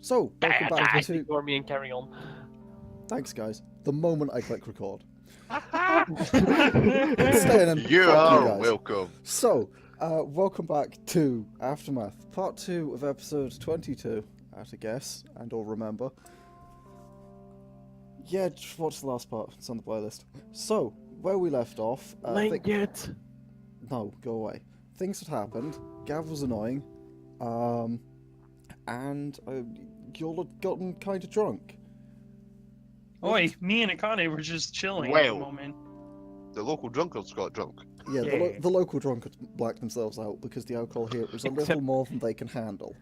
So, welcome back to... Ignore me and carry on. Thanks, guys. The moment I click record. You are welcome. So, welcome back to Aftermath, part 2 of episode 22, at a guess, and or remember. Yeah, just watch the last part, it's on the playlist. So, where we left off... No, go away. Things had happened, Gav was annoying, and y'all had gotten kind of drunk. Oi, me and Akane were just chilling at the moment. The local drunkards got drunk. Yeah, the local drunkards blacked themselves out because the alcohol here was a little more than they can handle.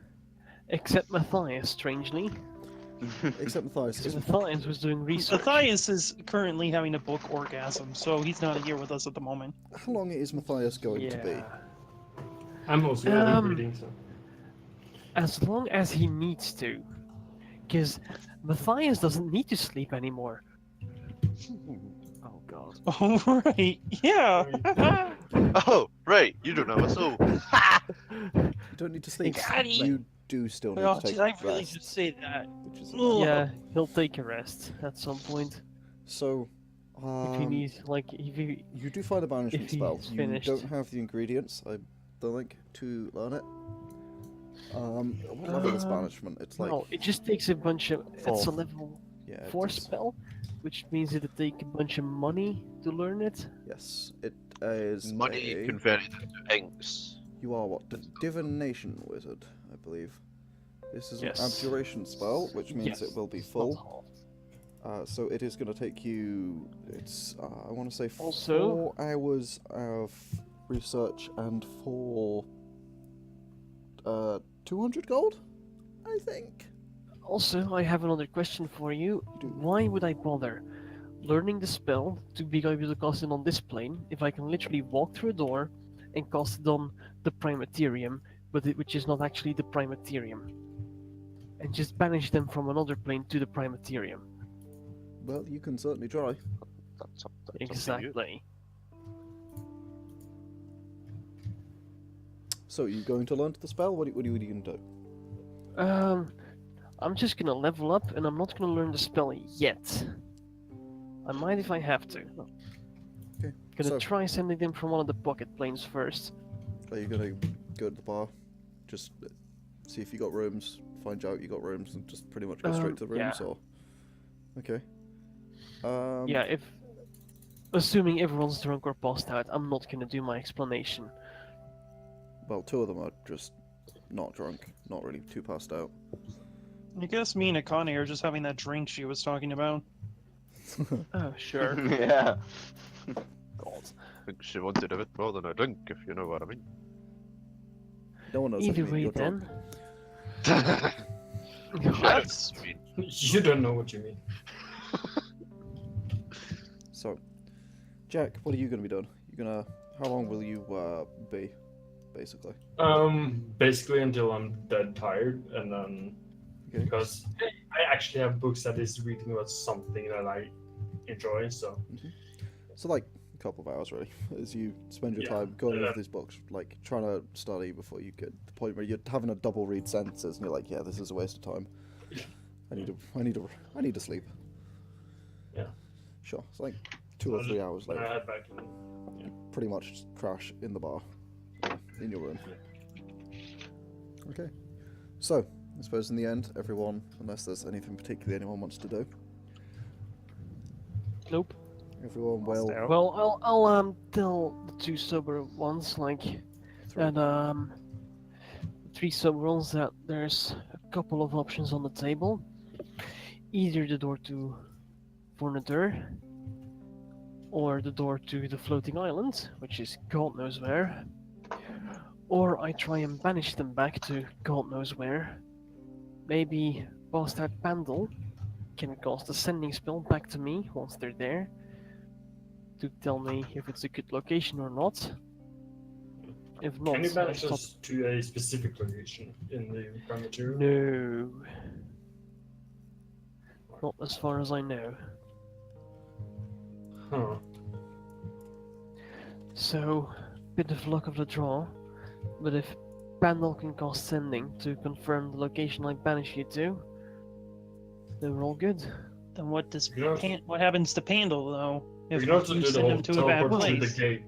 Except Mathias, strangely. Except Mathias. Because Mathias was doing research. Matthias is currently having a book orgasm, so he's not here with us at the moment. How long is Mathias going to be? I'm also reading, so... As long as he needs to. Because Mathias doesn't need to sleep anymore. Oh god. Oh, right. Yeah. Oh, right. You don't know a soul. You don't need to sleep. You do still need to take did I really rest, just say that? which is Yeah, he'll take a rest at some point. So, If he needs, like, if he... you do find a banishment if he's spell. finished. You don't have the ingredients, I don't think, to learn it. What level is banishment? It's like... No, it just takes a bunch of... It's a Fourth. level Yeah, 4 it's- spell, which means it'll take a bunch of money to learn it. Yes, it is Money a... converted into inks. You are what? The divination wizard, I believe. This is Yes. an abjuration spell, which means Yes. it will be Not full. half. So it is going to take you, it's, I want to say Also- 4 hours of research and for 200 gold, I think? Also, I have another question for you. Do. Why would I bother learning the spell to be able to cast it on this plane if I can literally walk through a door and cast it on the Primaterium, which is not actually the Primaterium, and just banish them from another plane to the Primaterium? Well, you can certainly try. That's up to you. Exactly. So, you going to learn the spell? What are you going to do? I'm just gonna level up, and I'm not gonna learn the spell yet. I might if I have to. Okay, Gonna so, try sending them from one of the pocket planes first. are you going to go to the bar? Just see if you got rooms, find out you got rooms, and just pretty much go straight to the rooms, yeah. or... Okay. Yeah, if... Assuming everyone's drunk or passed out, I'm not gonna do my explanation. Well, 2 of them are just not drunk, not really too passed out. I guess me and Akane are just having that drink she was talking about. Oh, sure. Yeah. God. I think she wanted a bit more than a drink, if you know what I mean. No one knows what Either you mean, way you're drunk. then... That's... You don't know what you mean. So, Jack, what are you going to be doing? How long will you be, basically? Basically until I'm dead tired, and then Okay. because I actually have books that is reading about something that I enjoy, so So, like, a couple of hours, really, as you spend your Yeah, time going yeah. over these books, like, trying to study before you get to the point where you're having a double read sentences, and you're like, yeah, this is a waste of time. I need to sleep. Yeah. Sure. It's like 2 or 3 hours when I later. head back in. Pretty much just crash in the bar, in your room. Okay. So, I suppose in the end, everyone, unless there's anything particularly anyone wants to do, Nope. everyone will... Well, I'll tell the 2 sober ones, like... Three. And, 3 sober ones that there's a couple of options on the table. Either the door to Fornadur, or the door to the floating island, which is God knows where. Or I try and banish them back to God knows where. Maybe Bastard Pandal can cast a sending spell back to me once they're there, to tell me if it's a good location or not. If not, Can you I'll banish stop. us to a specific location in the Primaterium? No. Not as far as I know. Huh. So, bit of luck of the draw, but if Pandal can cast sending to confirm the location I banish you to, They were all good. Then what does You know- what happens to Pandal though? We If can also you do the send whole him to a bad teleport through the place. gate.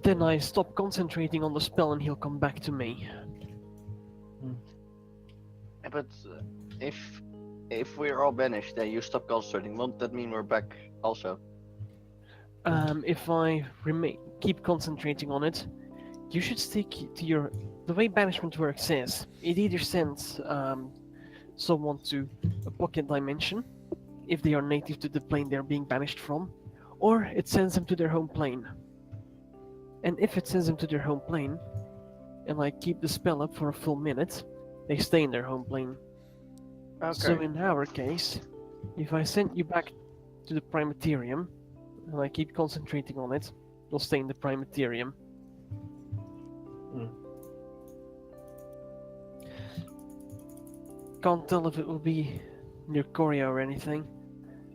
Then I stop concentrating on the spell and he'll come back to me. Yeah, but if we're all banished and you stop concentrating, won't that mean we're back also? If I keep concentrating on it, you should stick to your. The way banishment works is it either sends someone to a pocket dimension, if they are native to the plane they're being banished from, or it sends them to their home plane. And if it sends them to their home plane, and I keep the spell up for a full minute, they stay in their home plane. Okay. So in our case, if I send you back to the Primaterium, and I keep concentrating on it, you'll stay in the Primaterium. Can't tell if it will be near Korea or anything.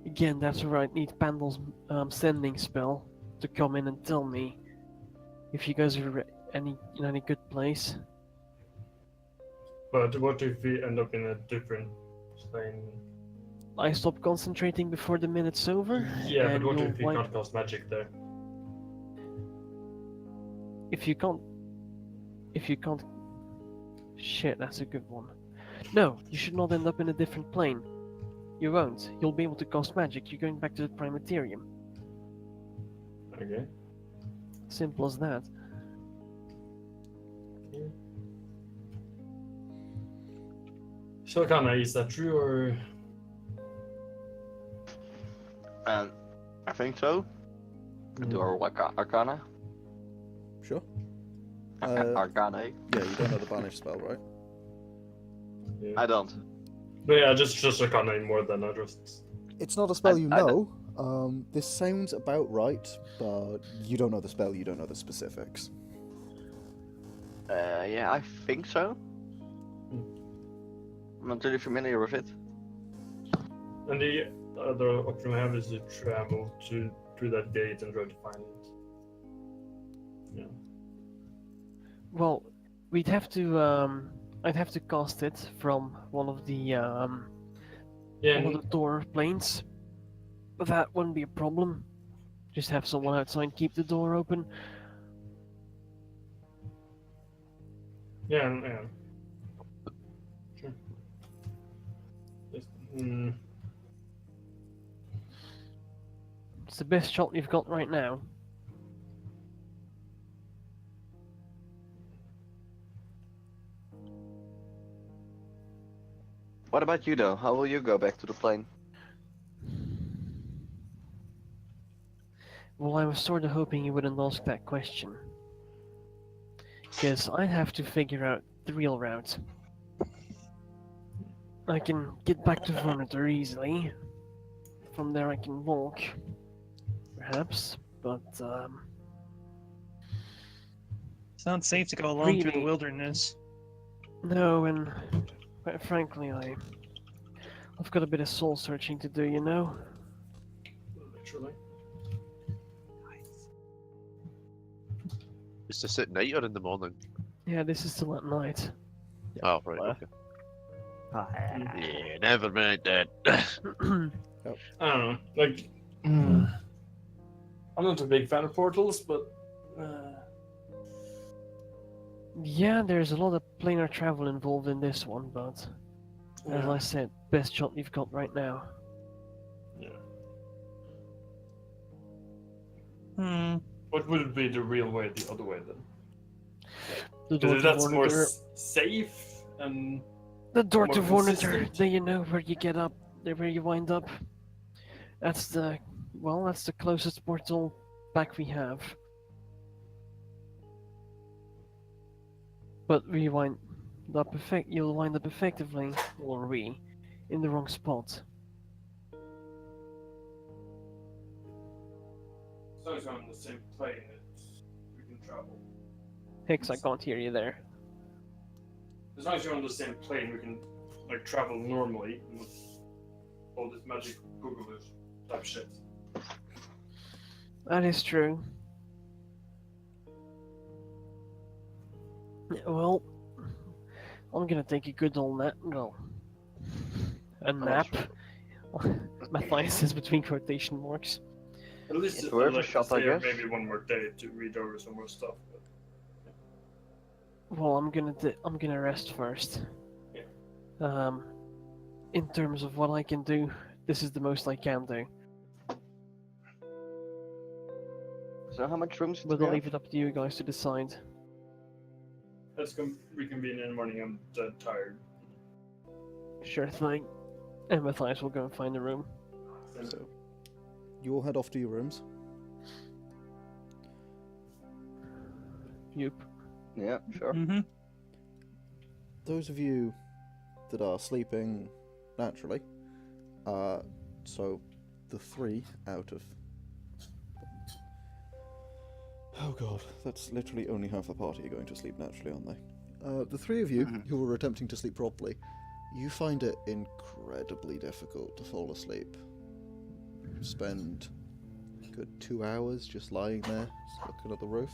Again, that's where I need Pandal's sending spell to come in and tell me if you guys are in any good place. But what if we end up in a different plane? I stop concentrating before the minute's over. Yeah, but and what you'll if we wipe- can't cast magic there? If you can't... Shit, that's a good one. No, you should not end up in a different plane. You won't. You'll be able to cast magic. You're going back to the Primaterium. Okay. Simple as that. So, Akane, is that true or? I think so. Do our Arcana? Sure. Arcana? Yeah, you don't know the banish spell, right? Yeah. I don't. But yeah, just Arcana more than I just. It's not a spell you I know. This sounds about right, but you don't know the spell, you don't know the specifics. Yeah, I think so. I'm not really familiar with it. And the other option we have is to travel through that gate and try to find it. Yeah. Well, I'd have to cast it from one of the Yeah. one of the door planes. But that wouldn't be a problem. Just have someone outside keep the door open. Yeah. Sure. Just, It's the best shot you've got right now. What about you though? How will you go back to the plane? Well, I was sort of hoping you wouldn't ask that question. Because I have to figure out the real route. I can get back to Vornator easily. From there I can walk. Perhaps, but It's not safe to go alone through the Really? wilderness. no, and quite frankly, I've got a bit of soul searching to do, you know? literally. Is this at night or in the morning? Yeah, this is still at night. Oh, right, okay. Yeah, never mind that. I don't know. Like, I'm not a big fan of portals, but Yeah, there's a lot of planar travel involved in this one, but as yeah. I said, best shot you've got right now. What would be the real way the other way then? The door Because to that's more Vornator. safe and The door to more Vornator. consistent. There you know where you get up, there where you wind up. That's the closest portal back we have. But you'll wind up effectively, or in the wrong spot. as long as we're on the same plane, we can travel. Hicks, I can't hear you there. As long as you're on the same plane, we can like travel normally with all this magic boogaloo type shit. That is true. Well, I'm gonna take a good old nap. No, a nap Mathias is between quotation marks. At least It's I'd worth a like to shot, I stay here guess. maybe one more day to read over some more stuff. Well, I'm gonna rest first. Yeah. In terms of what I can do, this is the most I can do. So how much rooms do But we I'll have? leave it up to you guys to decide. Let's reconvene in the morning. I'm dead tired. Sure thing. And Mathias will go and find a room. So, you all head off to your rooms. Yup. Yeah, sure. Mm-hmm. Those of you that are sleeping naturally, so the 3 out of... Oh god, that's literally only half the party are going to sleep naturally, aren't they? The 3 of you who were attempting to sleep properly, you find it incredibly difficult to fall asleep. Spend a good 2 hours just lying there, just looking at the roof,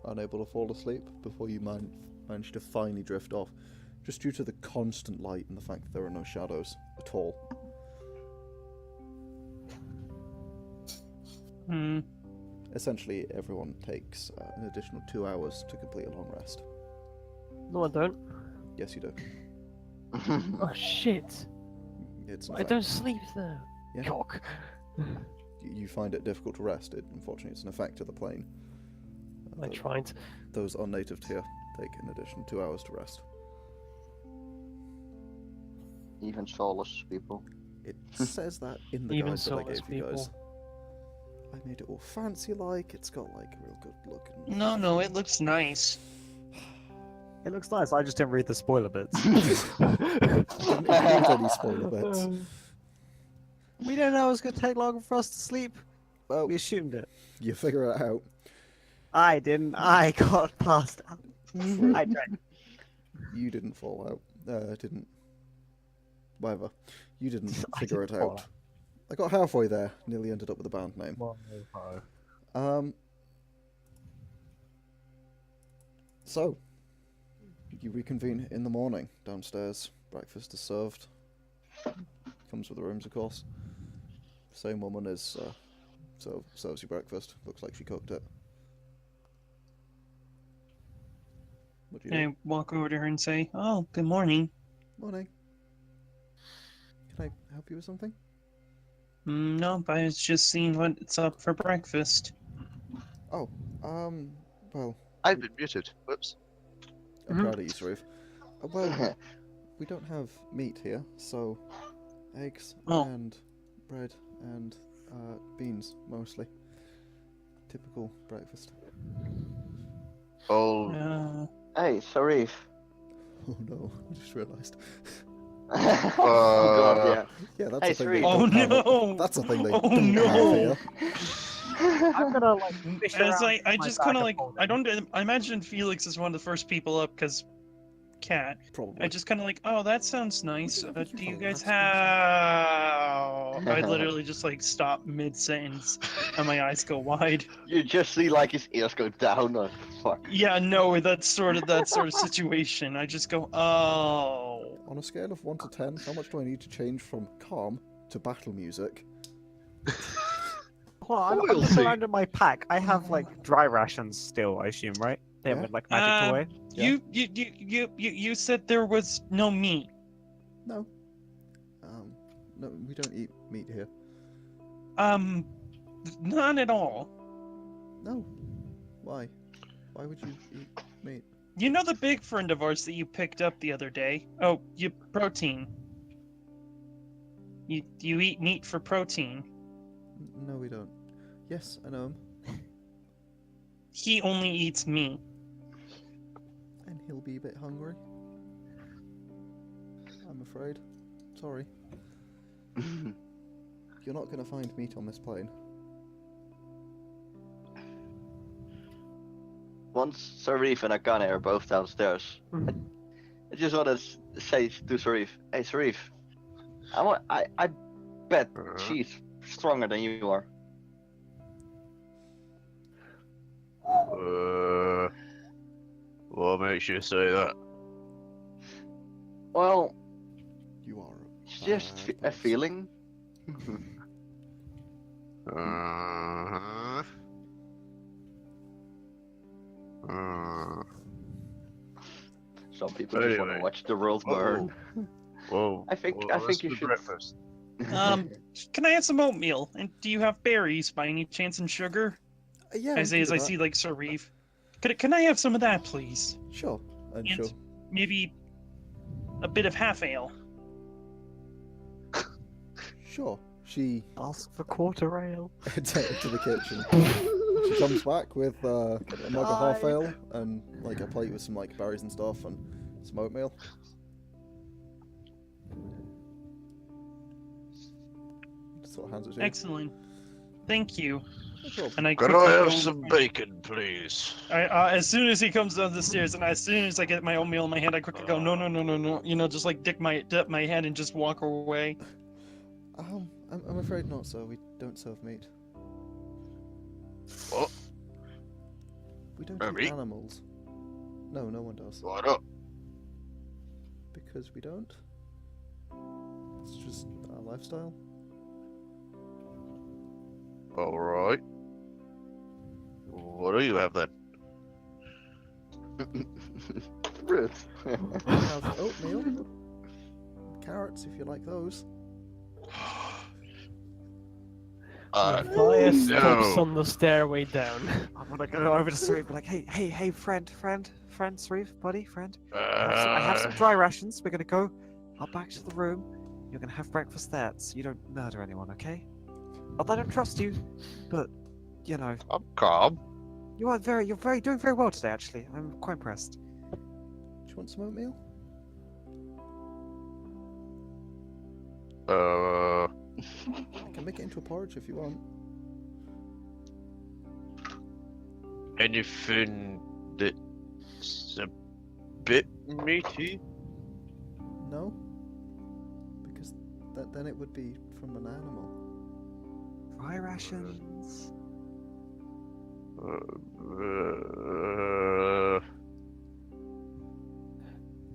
unable to fall asleep before you manage to finally drift off, just due to the constant light and the fact that there are no shadows at all. Hmm. Essentially, everyone takes an additional 2 hours to complete a long rest. No, I don't. Yes, you do. Oh shit! It's an I effect. don't sleep though. Yeah. Cock. You find it difficult to rest. Unfortunately, it's an effect of the plane. I tried. Those unnative to here take an additional 2 hours to rest. Even soulless people. It says that in the Even guide that I soulless gave you guys. people. I made it all fancy-like. It's got like a real good look. And No, it looks nice. It looks nice. I just didn't read the spoiler bits. Didn't include any spoiler bits. We didn't know it was going to take longer for us to sleep. Well, We assumed it. you figure it out. I didn't. I got passed out. True. I drank. You didn't fall out. Didn't. Whatever. You didn't I figure it didn't fall out. I got halfway there. Nearly ended up with a band name. So, you reconvene in the morning downstairs. Breakfast is served. Comes with the rooms, of course. Same woman is serves you breakfast. Looks like she cooked it. What do you do? And I walk over to her and say, "Oh, good morning." Morning. Can I help you with something? No, I was just seeing what's up for breakfast. Oh, well, I've been muted. Whoops. I'm proud of you, Sauriv. Well, we don't have meat here, so eggs Oh. and bread and beans mostly. Typical breakfast. Oh, Hey, Sauriv. Oh no, I just realised. Oh god, Yeah, that's Hey, a thing Sauriv. they Oh don't have. no! That's a thing they Oh don't no! have here. I'm gonna like fish As around I my just bag kind of and like, fold I it. don't, I imagine Felix is one of the first people up because cat. Probably. I just kind of like, oh, that sounds nice. What do you Do you think guys of that? have? I literally just like stop mid sentence and my eyes go wide. You just see like his ears go down. Oh, fuck. Yeah, no, that's sort of situation. I just go, oh. On a scale of 1 to 10, how much do I need to change from calm to battle music? Well, I'm We'll looking see. around in my pack. I have like dry rations still, I assume, right? They Yeah. haven't like magic away. Yeah. You said there was no meat. No. No, we don't eat meat here. None at all. No. Why? Why would you eat meat? You know the big friend of ours that you picked up the other day? Oh, protein. You eat meat for protein. No, we don't. Yes, I know him. He only eats meat. And he'll be a bit hungry. I'm afraid. Sorry. You're not going to find meat on this plane. Once Sauriv and Akane are both downstairs, I just want to say to Sauriv, "Hey, Sauriv, I bet she's stronger than you are." What makes you say that? Well, You are just a feeling. Uh, Some people just want to Anyway. watch the world burn. Whoa. I think Well, let's you do should. breakfast. Can I have some oatmeal? And do you have berries by any chance and sugar? Yeah, As I see like Sauriv. Can I have some of that, please? Sure, and And sure. maybe a bit of half ale. Sure. She Ask for quarter ale. heads out into the kitchen. She comes back with a mug of half ale and like a plate with some like berries and stuff and some oatmeal. Just sort of hands it to you. Excellent. Thank you. No problem. And I Can quickly I have go- some bacon, please? as soon as he comes down the stairs, and as soon as I get my oatmeal in my hand, I quickly go, no, no, no, no, no. You know, just like dip my head and just walk away. I'm afraid not, sir. We don't serve meat. What? We don't No eat meat? animals. No, no one does. Why not? Because we don't. It's just our lifestyle. Alright. What do you have then? Rude. We have oatmeal, carrots if you like those. Mathias stops no. on the stairway down. I'm gonna go over to Sauriv and be like, hey, friend, Sauriv, buddy, friend. I have some dry rations. We're gonna go up back to the room. You're gonna have breakfast there, so you don't murder anyone, okay? Not that I don't trust you, but you know, I'm calm. you're doing very well today. Actually, I'm quite impressed. Do you want some oatmeal? I can make it into a porridge if you want. Anything that's a bit meaty? No? Because then it would be from an animal. Dry rations.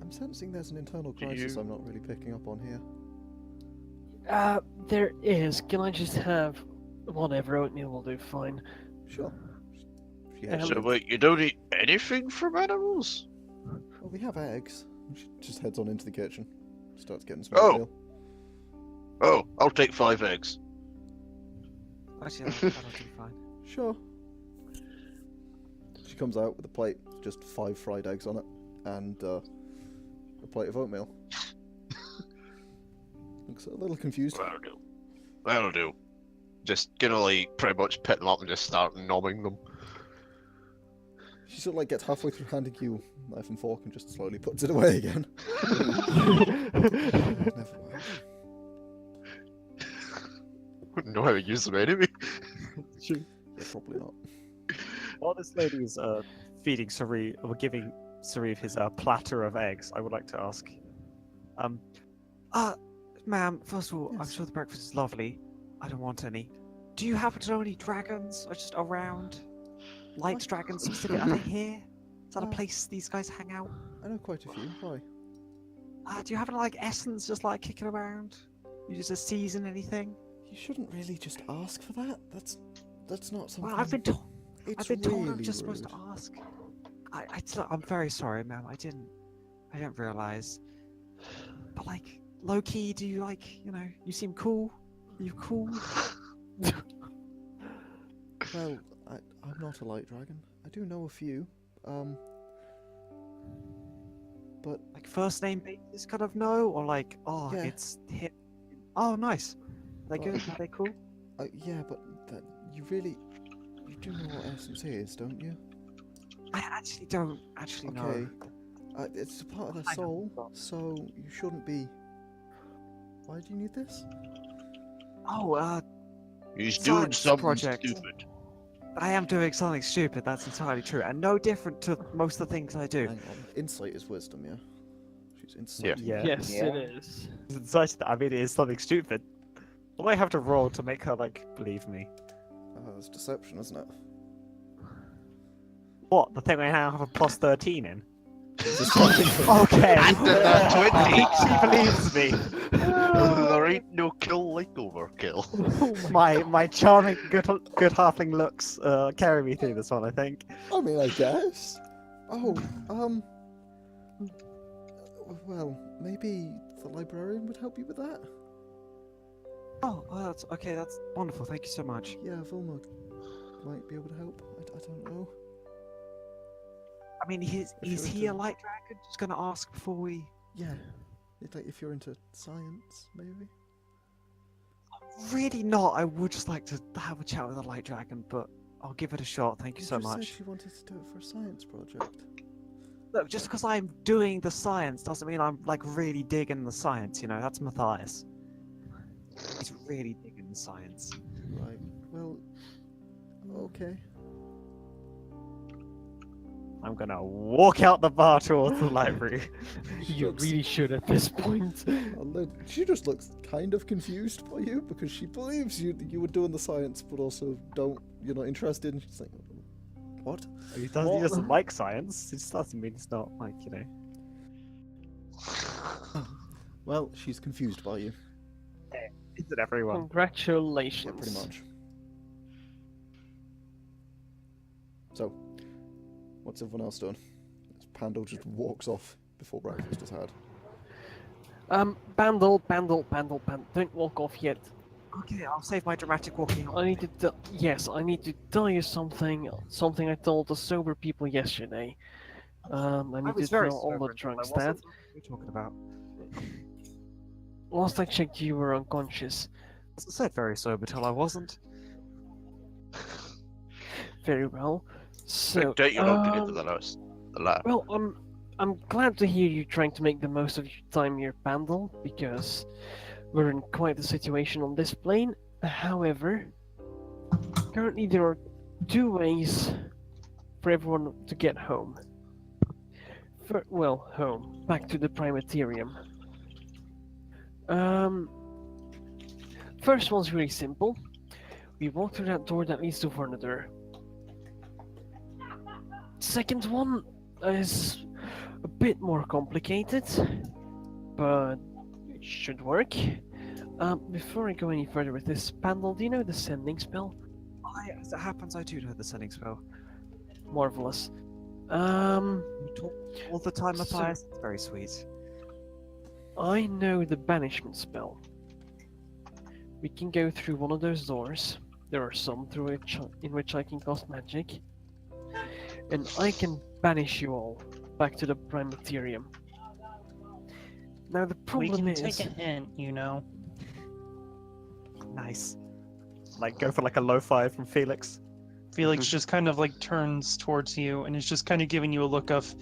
I'm sensing there's an internal crisis I'm not really picking up on here. There is. Can I just have whatever oatmeal will do? Fine. Sure. She heads So on- wait, you don't eat anything from animals? Well, we have eggs. She just heads on into the kitchen. Starts getting some Oh. oatmeal. Oh, I'll take 5 eggs. Actually, that'll do fine. Sure. She comes out with a plate, just 5 fried eggs on it, and a plate of oatmeal. Looks a little confused. That'll do. That'll do. Just gonna like pretty much pick them up and just start nomming them. She sort of like gets halfway through handing you a knife and fork and just slowly puts it away again. Never mind. Wouldn't know how to use them anyway. Yeah, probably not. While this lady is feeding Sauriv or giving Sauriv his platter of eggs, I would like to ask, ma'am. First of all, I'm Yes. sure the breakfast is lovely. I don't want any. Do you happen to know any dragons or just around? Light What? dragons specifically? Are they here? Is that a place these guys hang out? I know quite a few. Why? Do you have any like essence just like kicking around? You just a season anything? You shouldn't really just ask for that. That's not something. Well, I've been told. It's I've been told I'm really just supposed to rude. ask. I'm very sorry, ma'am. I didn't realize. But like, low key, do you like, you seem cool. Are you cool? Well, I'm not a light dragon. I do know a few. But Like first name basis kind of know, or like, oh, Yeah. it's him. Oh, nice. Are they good? Are they cool? yeah, but you do know what essence is, don't you? I actually don't actually Okay. know. It's a part of their I know. soul, so you shouldn't be. Why do you need this? Oh, He's doing Science something project. stupid. I am doing something stupid. That's entirely true, and no different to most of the things I do. Hang on. Insight is wisdom, yeah? She's inciting. Yeah. Yes, Yeah. it is. Such that I mean, it is something stupid. What do I have to roll to make her like believe me? It's deception, isn't it? What, the thing I now have a plus 13 in? Okay. And that 20. She believes me. There ain't no kill like overkill. My charming good halfling looks carry me through this one, I think. I mean, I guess. Oh, well, maybe the librarian would help you with that? Oh, well, that's okay. That's wonderful. Thank you so much. Yeah, Vilma might be able to help. I don't know. I mean, is you're he a into- light dragon? Just gonna ask before we. Yeah, it's like if you're into science, maybe. Really not. I would just like to have a chat with a light dragon, but I'll give it a shot. Thank you so just much. said she wanted to do it for a science project. Look, just because I'm doing the science doesn't mean I'm like really digging the science. You know, that's Mathias. He's really digging the science. Right. Well, okay. I'm gonna walk out the bar towards the library. You Looks- really should at this point. She just looks kind of confused by you because she believes you were doing the science, but also you're not interested. And she's like, what? He doesn't like science. It just doesn't mean it's not like, you know. Well, she's confused by you. Isn't everyone? Congratulations. Yeah, pretty much. So, what's everyone else doing? Pandal just walks off before breakfast is had. Pandal, don't walk off yet. Okay, I'll save my dramatic walking. I need to I need to tell you something I told the sober people yesterday. I need to tell all the drunks that. What are you talking about? Last I checked, you were unconscious. As I said, very sober till I wasn't. Very well. So, Doubt you're not good at the latter. well, I'm glad to hear you trying to make the most of your time here, Pandal, because we're in quite a situation on this plane. However, currently there are two ways for everyone to get home. Home. Back to the Primaterium. First one's really simple. We walk through that door that leads to Vornadur. Second one is a bit more complicated, but it should work. Before I go any further with this, Pandal, do you know the sending spell? As it happens, I do know the sending spell. Marvelous. You talk all the time, So- Mathias. It's very sweet. I know the banishment spell. We can go through one of those doors. There are some in which I can cast magic. And I can banish you all back to the Primaterium. Now the We problem can is... take a hint, you know. Nice. Like go for like a low five from Felix. Felix just kind of like turns towards you and is just kind of giving you a look of,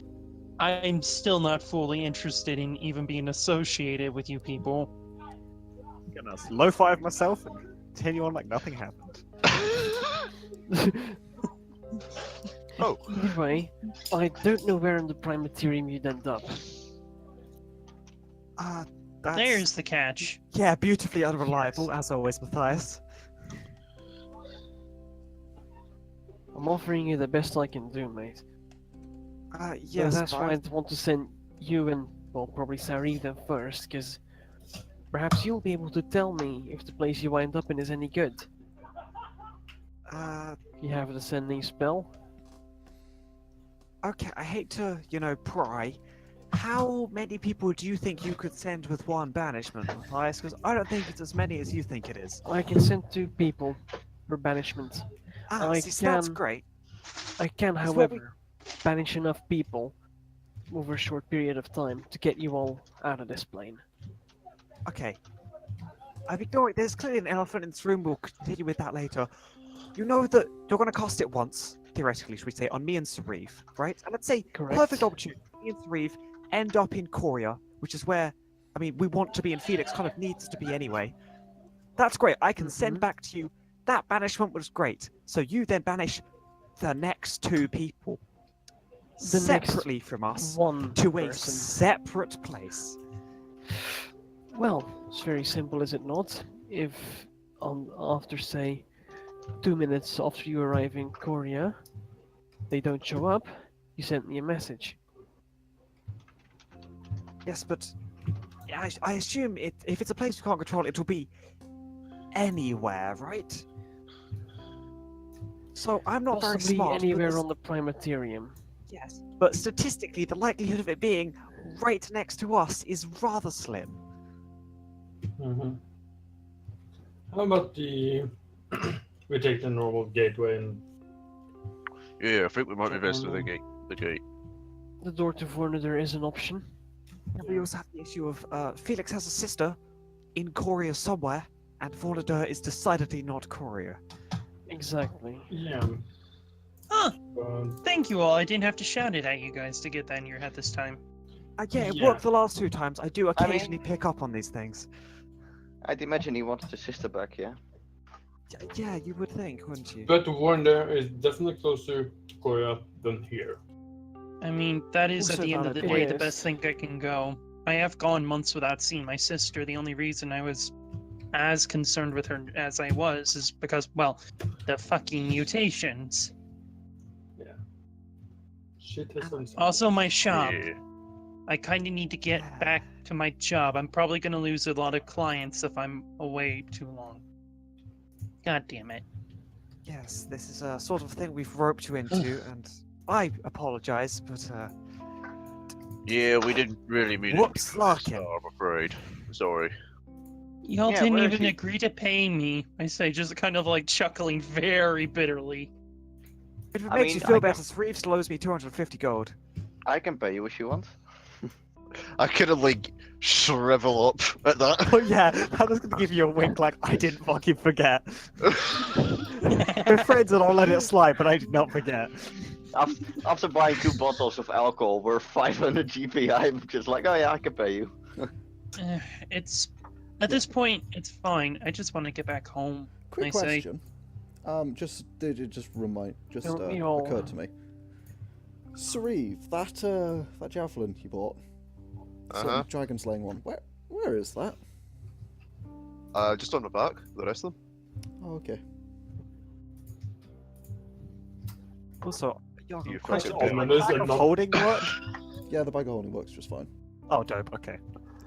I'm still not fully interested in even being associated with you people. Gonna low five myself and continue on like nothing happened. Oh, Either way, I don't know where in the Primaterium you'd end up. That's... There's the catch. Yeah, beautifully unreliable, as always, Mathias. I'm offering you the best I can do, mate. Yes, So that's but why I want to send you and, well, probably Sauriv then first, because perhaps you'll be able to tell me if the place you wind up in is any good. You have the sending spell. Okay, I hate to, pry. How many people do you think you could send with one banishment, Mathias? Because I don't think it's as many as you think it is. I can send 2 people for banishment. I See, that's can- great. I can, That's what we- however, banish enough people over a short period of time to get you all out of this plane. Okay. I've ignored. There's clearly an elephant in this room. We'll continue with that later. You know that you're going to cast it once, theoretically, should we say, on me and Sauriv, right? And let's say Correct. perfect opportunity. Me and Sauriv end up in Korea, which is where, we want to be, and Felix kind of needs to be anyway. That's great. I can send Mhm. back to you. That banishment was great. So you then banish the next 2 people The next separately from us One to a person. separate place. Well, it's very simple, is it not? If after, say, 2 minutes after you arrive in Korea, they don't show up, you send me a message. Yes, but I assume if it's a place you can't control, it will be anywhere, right? So I'm not very Possibly smart. but anywhere this- on the Primaterium. Yes, but statistically, the likelihood of it being right next to us is rather slim. Mm-hmm. How about we take the normal gateway and Yeah, I think we might be Check best on with the them. gate. The gate. The door to Vornador is an option. And we also have the issue of Felix has a sister in Korea somewhere, and Vornador is decidedly not Korea. Exactly. yeah. Huh. But Thank you all. I didn't have to shout it at you guys to get that in your head this time. Yeah, it Yeah. worked the last 2 times. I do I mean- occasionally pick up on these things. I'd imagine he wants the sister back, yeah? Yeah, you would think, wouldn't you? but Warner is definitely closer to Korea than here. I mean, that is at Also the end of valid the point. day the It best is. thing I can go. I have gone months without seeing my sister. The only reason I was as concerned with her as I was is because, well, the fucking mutations. Shit has done something. Also, my shop. Yeah. I kind of need to get back to my job. I'm probably going to lose a lot of clients if I'm away too long. God damn it. Yes, this is a sort of thing we've roped you into, and I apologize, but Yeah, we didn't really mean Whoops, it. Larkin. So I'm afraid. Sorry. Y'all Yeah, didn't where is even he? agree to pay me. I say, just kind of like chuckling very bitterly. if it I makes mean, you feel I better, Sauriv still owes me 250 gold. I can pay you if you want. I kind of like shrivel up at that. Oh yeah, I was gonna give you a wink like I didn't fucking forget. We're friends and I'll let it slide, but I did not forget. After buying 2 bottles of alcohol worth 500 GP, I'm just like, oh yeah, I can pay you. It's at this point, it's fine. I just want to get back home. Quick I say- question. It just Don't we all- occurred to me. Sauriv, that javelin you bought, Uh-huh. dragon slaying one. Where is that? Just on the back. The rest of them. Oh, okay. Also, Yargon, You question: fucking does did. the bag of Not- holding work? Yeah, the bag of holding works just fine. Oh, dope. Okay.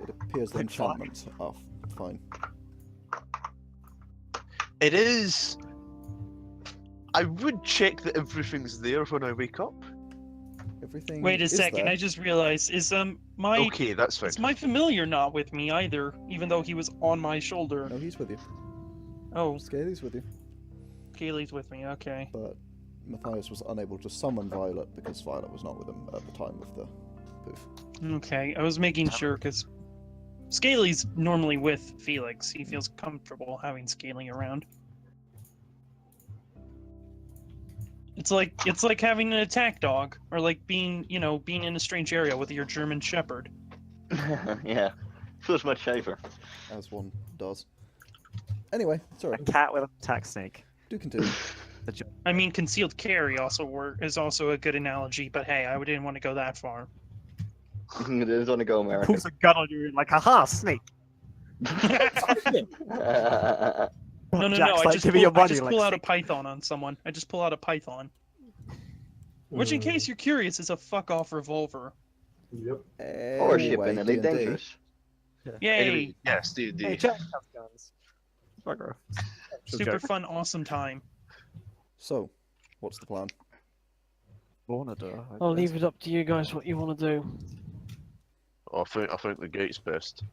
It appears the Thank fuck. enchantments are fine. It is. I would check that everything's there when I wake up. Everything. Wait a is second. there. I just realized is my Okay, that's fine. is my familiar not with me either, even though he was on my shoulder. No, he's with you. Oh, Scaly's with you, Kaylee's with me. Okay. but Mathias was unable to summon Violet because Violet was not with him at the time of the poof. Okay. I was making sure because Scaly's normally with Felix. He feels comfortable having Scaly around. It's like having an attack dog, or like being in a strange area with your German Shepherd. Yeah, feels much safer. As one does. Anyway, sorry. A cat with a attack snake. Do continue. I mean, concealed carry is also a good analogy, but hey, I didn't want to go that far. There's on the go, American. Pulls a gun on you like, haha, snake. No, Jack's I like, just give me your pull, I money, just like, pull out a snake. python on someone. I just pull out a python. Which, in Hmm. case you're curious, is a fuck-off revolver. Yep. Or Anyway, ship in Elite D&D. Dangerous. Yay! Anyway, yes, D&D. Hey, Jack has guns. Bugger. Super fun, awesome time. So, what's the plan? Vornador, I I'll guess. leave it up to you guys what you want to do. I think the gate's best.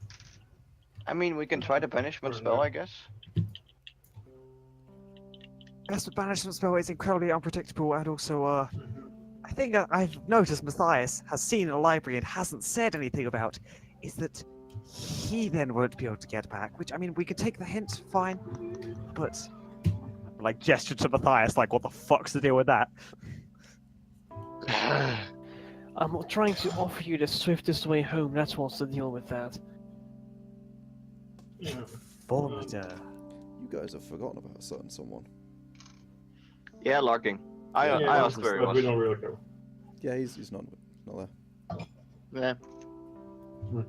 I mean, we can try the banishment spell, I guess. Yes, the banishment spell is incredibly unpredictable, and also, I think I've noticed Mathias has seen a library and hasn't said anything about, is that he then won't be able to get back, which, I mean, we could take the hint, fine, but, like, gesture to Mathias, like, what the fuck's the deal with that? I'm trying to offer you the swiftest way home, that's what's the deal with that. Yeah. Vornador. You guys have forgotten about a certain someone. Yeah, Larking. I Yeah, asked where he but we was. don't really care. Yeah, he's not there. Yeah. Didn't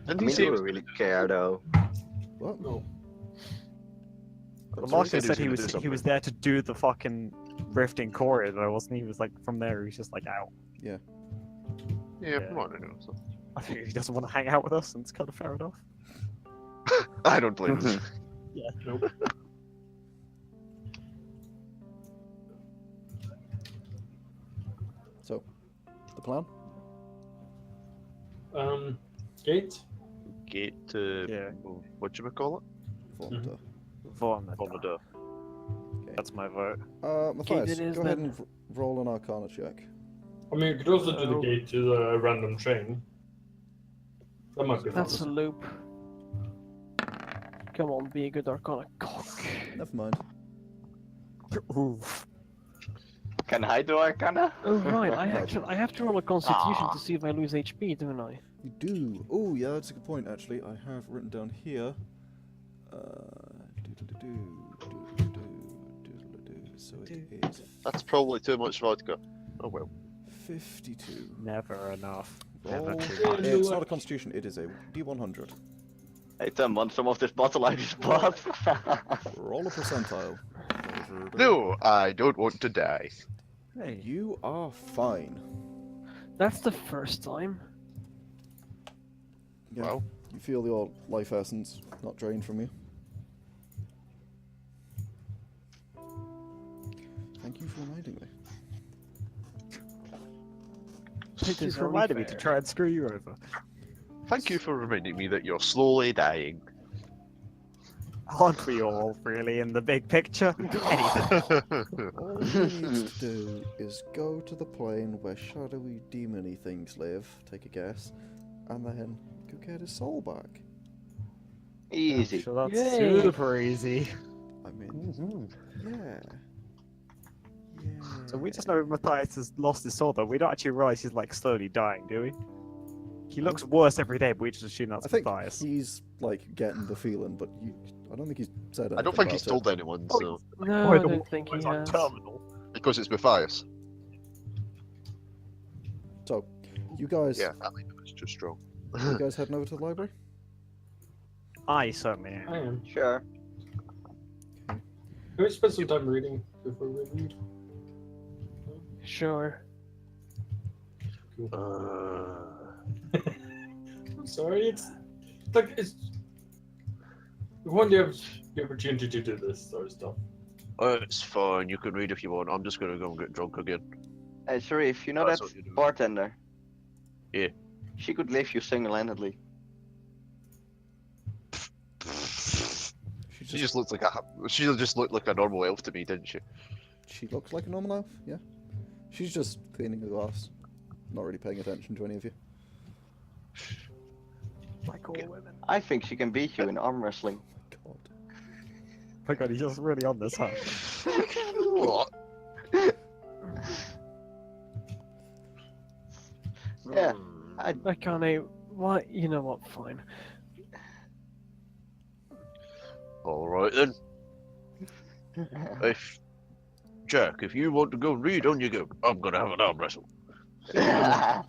I he mean, say do we really care though? What? No. The That's Marcus right. said he gonna was do he something. was there to do the fucking rift in Korea, though, wasn't he? He was like from there. He was just like out. Yeah, Yeah. I don't know. So. I think he doesn't want to hang out with us, and it's kind of fair enough. I don't blame him. Yeah, nope. So, the plan? Gate? Gate to Yeah. whatchamacallit? Vormiter. Vormiter. Vomiter. Okay. That's my vote. Matthias, it is go ahead then. and roll an Arcana check. I mean, you could also do the Oh. gate to the random train. That might be That's a fun. loop. Come on, be a good Arcana cock. Never mind. Oof. Can I do Arcana? Oh right, I have to roll a Constitution Ah. to see if I lose HP, don't I? You do. Oh, yeah, that's a good point, actually. I have written down here. So it is That's probably too much vodka. Oh well. 52. Never enough. Never Roll. too much. It's not a constitution, it is a D100. Hey Tim, want some of this bottle I just bought? Roll a percentile. No, I don't want to die. Hey. You are fine. That's the first time. Yeah, Well. you feel your life essence not drained from you. Thank you for reminding me. It She's is only reminded me to fair. try and screw you over. Thank you for reminding me that you're slowly dying. Aren't we all, really, in the big picture? Anything. All you need to do is go to the plane where shadowy demony things live, take a guess, and then go get his soul back. Easy. So that's Yay. super easy. I mean, yeah. So we just know Mathias has lost his soul, though. We don't actually realize he's like slowly dying, do we? He looks worse every day, but we just assume that's I think Mathias. he's like getting the feeling, but I don't think he's said anything I don't think he's about told anyone, so No, By I the don't way, think he he's on has. terminal. because it's Mathias. it. So, you guys, Yeah, I mean it's too strong. you guys heading over to the library? I certainly am. I am. Sure. Can we spend some time reading before we read? Sure. I'm sorry, it's like it's when you have the opportunity to do this sort of stuff. It's fine. You can read if you want. I'm just gonna go and get drunk again. Hey Sauriv, you know That's that what you do. bartender? Yeah. She could leave you single-handedly. She just looked like she just looked like a normal elf to me, didn't she? She looks like a normal elf, yeah. She's just cleaning the glass, not really paying attention to any of you. Like all women. I think she can beat you in arm wrestling. God. Oh my god, he's just really on this, huh? What? Yeah. I, Akane, why? You know what? Fine. Alright then. If Jack, if you want to go read, on you go. I'm gonna have an arm wrestle. I'm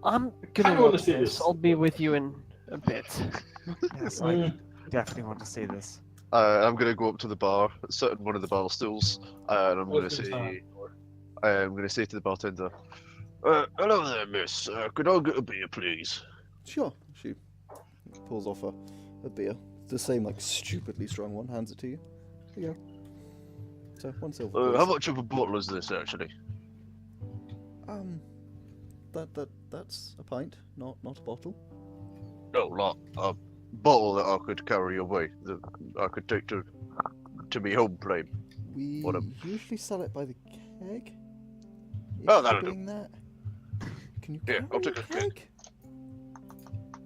kinda gonna wanna watch see this. this. I'll be with you in a bit. Yes, I definitely want to see this. I'm gonna go up to the bar, sit on one of the bar stools, and I'm gonna Welcome say, I'm gonna say to the bartender, "Hello there, miss. Could I get a beer, please?" Sure. She pulls off a beer. The same, like, stupidly strong one, hands it to you. Here you go. So, 1 silver. How please. much of a bottle is this, actually? That's a pint, not a bottle. No, like a bottle that I could carry away, that I could take to me home plane. We What a- usually sell it by the keg. If Oh, you're that'll do. doing that. Can you Yeah, carry I'll take a a keg.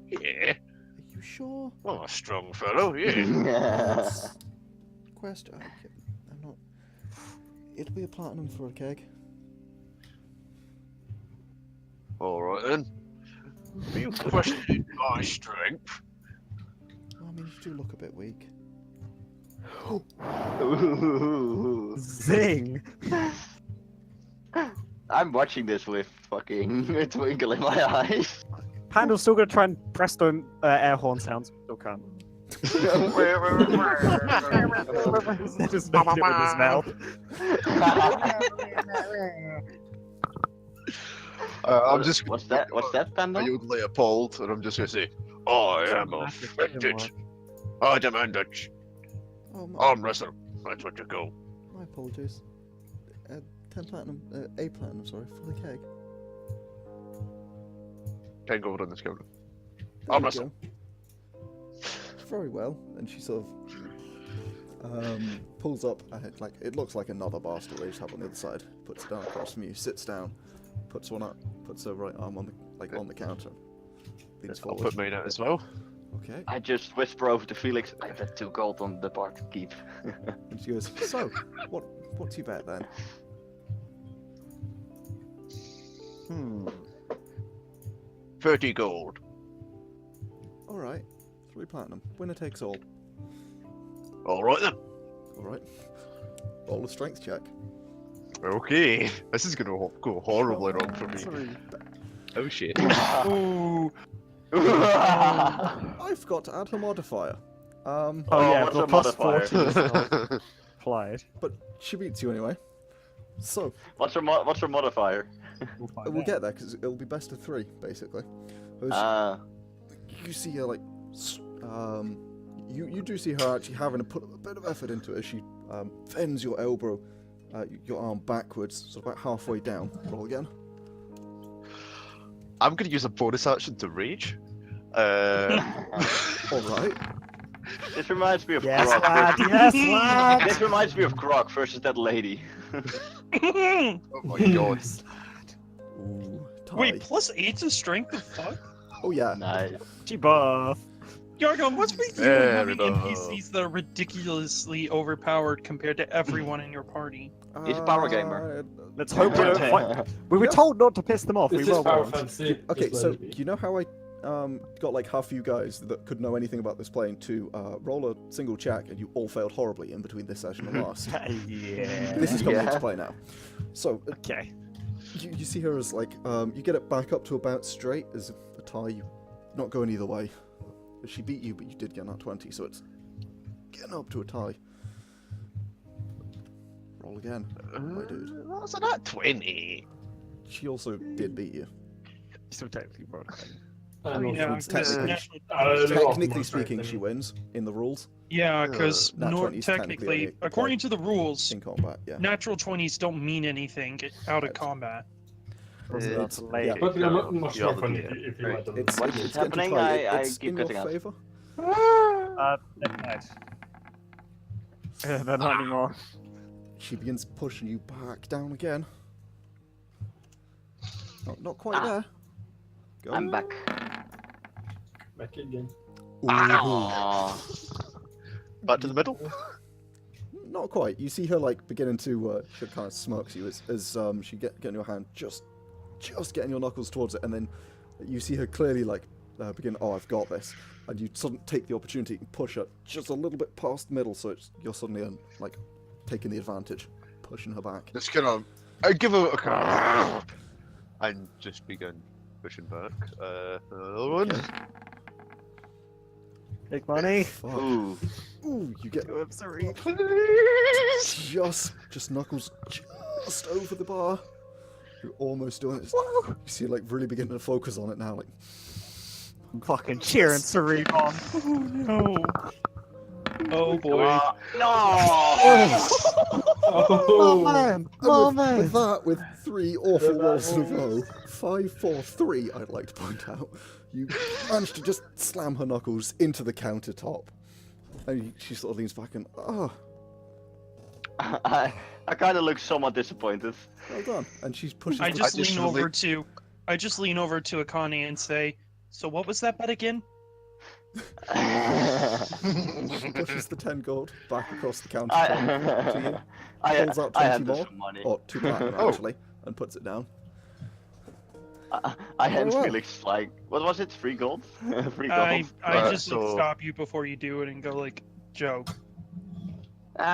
keg? Yeah, Are you sure? I'm a strong fellow. Yeah. That's question. Okay, I'm not. It'll be a platinum for a keg. All right then. Are you questioning my strength? I mean, you do look a bit weak. Ooh. Zing! I'm watching this with fucking a twinkle in my eyes. Pandal's still gonna try and press the air horn sounds. Still can't. Just make it with his mouth. I'm just. What's that? What's that, I Pandal? yelled Leopold, and I'm just gonna say, I am offended. I demand a Oh, arm wrestle. That's what you call. my apologies. 10 platinum, A platinum, sorry, for the keg. 10 gold on this counter. There Arm you wrestle. go. Very well, and she sort of pulls up, like, it looks like another bar stool they just have on the other side, puts it down across from you, sits down, puts one up, puts her right arm on the, on the counter, leans I'll forward. put mine out as well. Okay, I just whisper over to Felix, I bet 2 gold on the bar to keep. and she goes, so, what's your bet then? 30 gold. Alright, 3 platinum, winner takes all. Alright then. Alright, roll a strength check. Okay. This is gonna go horribly wrong for me. Sorry, Oh shit. Ooh. I forgot to add her modifier. Oh yeah, what's the a plus modifier? 40 is applied. But she beats you anyway. So, What's her modifier? we'll get there, because it'll be best of 3, basically. You see her, like, you do see her actually having to put a bit of effort into it as she bends your elbow, your arm backwards, so about halfway down. Roll again. I'm gonna use a bonus action to rage. Alright. This reminds me of Yes, Grok. lad. Yes, lad. This reminds me of Grok versus that lady. Oh my god. Ooh, tie. Wait, +8 to strength? The fuck? Oh yeah. Nice. She buff. Yargon, what's with you Very having nice. NPCs that are ridiculously overpowered compared to everyone in your party? He's a power gamer. Let's hope we don't fight. We were told not to piss them off. This We is were power warned. fantasy. Okay, just so let it be. you know how I got like half you guys that could know anything about this plane to roll a single check, and you all failed horribly in between this session and last. Yeah. This is coming Yeah. into play now. So Okay. you see her as like you get it back up to about straight as a tie. You not going either way. She beat you, but you did get that 20, so it's getting up to a tie. Roll again, my dude. That's a nat 20. She also did beat you. So technically broke. I I mean, know, yeah, it's technically- technically Technically speaking, she wins in the rules. Yeah, because Nat 20 is technically technically, only according applied to the rules, In combat, yeah. natural 20s don't mean anything out of Right. combat. It's- lady. yeah. But they're much Yeah, more fun yeah. if you Right. let them. It's What's it's getting to happening? play. I It's keep in your cutting out. favor. No, not anymore. She begins pushing you back down again. Not quite there. Go. I'm back. Back again. Ooh. Aw. Back to the middle. Not quite. You see her like beginning to she kind of smirks you as she getting your hand just getting your knuckles towards it, and then you see her clearly like begin. Oh, I've got this, and you suddenly take the opportunity and push her just a little bit past middle, so you're suddenly like taking the advantage, pushing her back. Just kind of. I give her a. And just begin pushing back. Another one. Big money. Fuck. Ooh. Ooh, you get I'm sorry. just knuckles just over the bar. You're almost doing it. You see, like, really beginning to focus on it now. Like, I'm fucking cheering Sauriv on. Oh no. Oh boy. No! Oh, man! with that, with 3 awful rolls in a row, 5, 4, 3, I'd like to point out, you managed to just slam her knuckles into the countertop. And she sort of leans back and, oh, I kind of look somewhat disappointed. well done. And she's pushing. I just just lean over relate- to Akane and say, "So what was that bet again?" She pushes the 10 gold back across the countertop to you. Pulls out I 20 hand her more, some money. or 2 platinum Oh. actually, and puts it down. I hand well. Felix like, what was it? 3 gold? 3 gold. I just like so- stop you before you do it and go like, "Joke."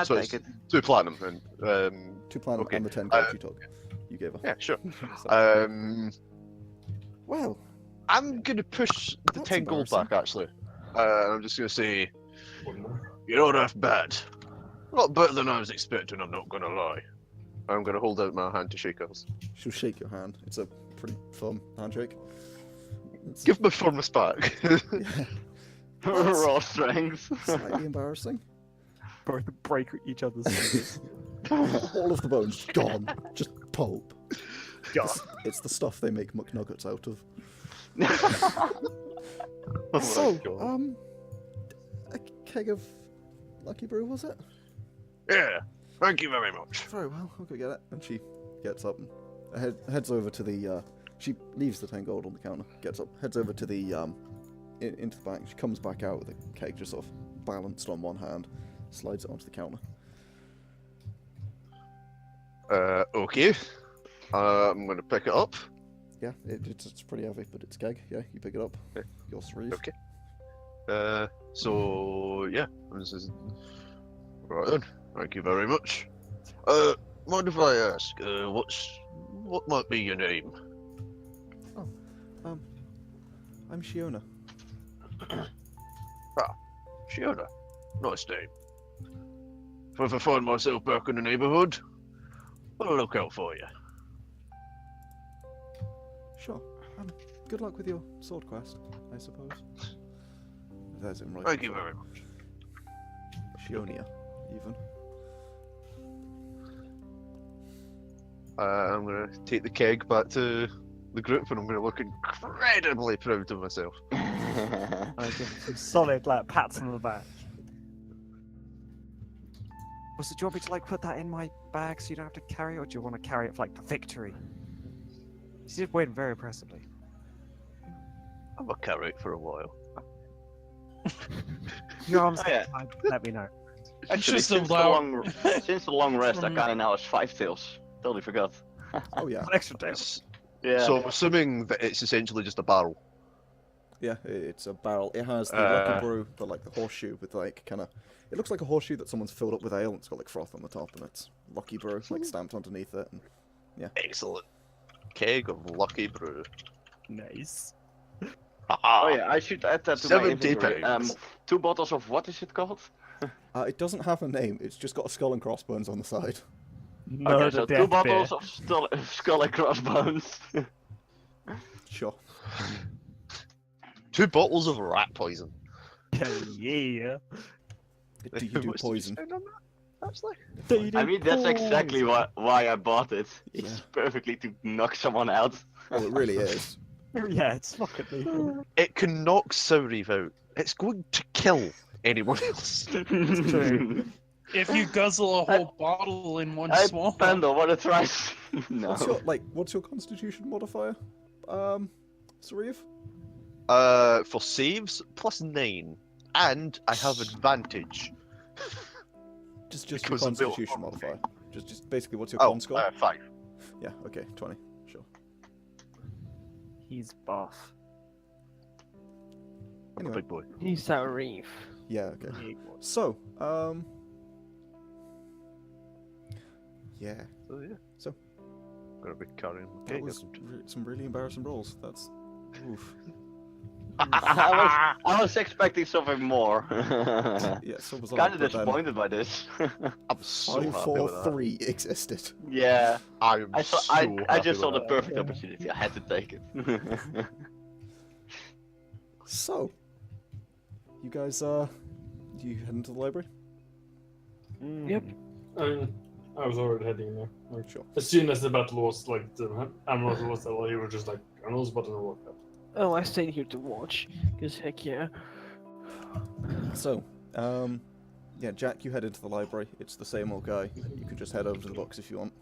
So Take it's it. 2 platinum and 2 platinum Okay. and the 10 gold you took. You gave her. yeah, sure. So- well, I'm gonna push the That's 10 gold embarrassing. back actually. I'm just gonna say, you're not half bad. Not better than I was expecting, I'm not gonna lie. I'm gonna hold out my hand to shake us. she'll shake your hand. It's a pretty firm handshake. It's Give my firmness back. yeah, Raw strength. slightly embarrassing. Both break each other's fingers. All of the bones gone, just pulp. God. It's the stuff they make McNuggets out of. Oh my So, God. a keg of Lucky Brew, was it? Yeah. Thank you very much. Very well, I'll go get it. And she gets up and heads over to the. She leaves the 10 gold on the counter, gets up, heads over to the into the back. She comes back out with the keg just sort of balanced on one hand, slides it onto the counter. Okay. I'm gonna pick it up. Yeah, it's pretty heavy, but it's keg. Yeah, you pick it up. Okay. Your Sauriv. Okay. So yeah, this is right then. Thank you very much. Mind if I ask, what might be your name? I'm Shiona. Shiona. Nice name. If I ever find myself back in the neighbourhood, I'll look out for you. Sure. Good luck with your sword quest, I suppose. There's him right. Thank you very much. Shionia, even. I'm gonna take the keg back to the group, and I'm gonna look incredibly proud of myself. I give him some solid like pats on the back. Was it, do you want me to like put that in my bag so you don't have to carry it, or do you want to carry it for like the victory? She did win very impressively. I'm gonna carry it for a while. Your arms, Oh, yeah. let me know. Actually, Just since the, allow- since the long rest, From- Akane now has 5 tails. Totally forgot. Oh yeah, An extra tail. Yeah. So I'm assuming that it's essentially just a barrel. yeah. It's a barrel. It has the Lucky Brew, the horseshoe with like kind of. It looks like a horseshoe that someone's filled up with ale, and it's got like froth on the top, and it's Lucky Brew like stamped underneath it. And Excellent. Keg of Lucky Brew. Nice. Oh yeah, I should add that to my 70 inventory. pounds. 2 bottles of what is it called? it doesn't have a name. It's just got a skull and crossbones on the side. Okay, so 2 bottles of skull and crossbones. Sure. 2 bottles of rat poison. Yeah. Do you do What's the poison? spend on that, actually? I mean, that's exactly why I bought it. It's Yeah. perfectly to knock someone out. Oh, it really is. Yeah, it's fucking lethal. It can knock Sauriv out. It's going to kill anyone else. True. If you guzzle a whole bottle in one Hey, swallow. Pandal, wanna try? No. What's your Constitution modifier? Sauriv? For saves, +9. And I have advantage. Just your Because of the- Constitution modifier. Just basically, what's your Oh, con score? 5. Yeah. Okay. 20. Sure. He's buff. I'm a Anyway. big boy. He's Sauriv. Yeah. Okay. So, yeah, So yeah. So? Gonna be carrying my that keg. was some really embarrassing rolls. That's. Oof. I was expecting something more. Yeah. So was I. Kind of but then disappointed by this. I'm so happy 5, 4, with that. 3 existed. Yeah, I am I saw. so I just happy saw the with that. perfect opportunity. I had to take it. So, you guys, you head into the library? Yep. I was already heading there. Like, Sure. as soon as the battle was like the Amroth was there, you were just like, I know it's about to walk up. Oh, I stayed here to watch, because heck yeah. So, yeah, Jack, you head into the library. It's the same old guy. You can just head over to the books if you want.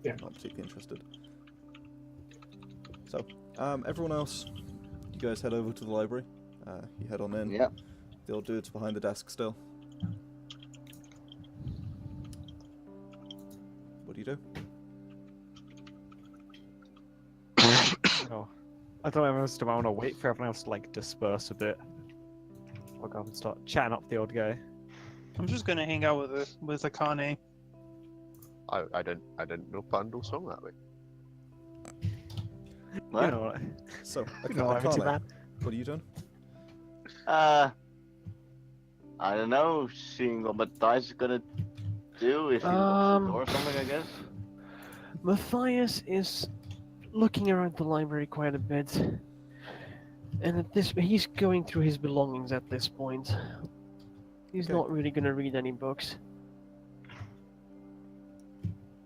Yeah. Not particularly interested. So, everyone else, you guys head over to the library. You head on in. Yep. The old dude's behind the desk still. What do you do? Oh. I don't know if I want to wait for everyone else to like disperse a bit. I'll go up and start chatting up the old guy. I'm just gonna hang out with Akane. I didn't know Pandal sung that way. You know what? So, No, I'm too Akane, bad. what are you doing? I don't know. Seeing what Mathias is gonna do if he locks the door or something, I guess. Mathias is looking around the library quite a bit, and he's going through his belongings at this point. He's Okay. not really gonna read any books.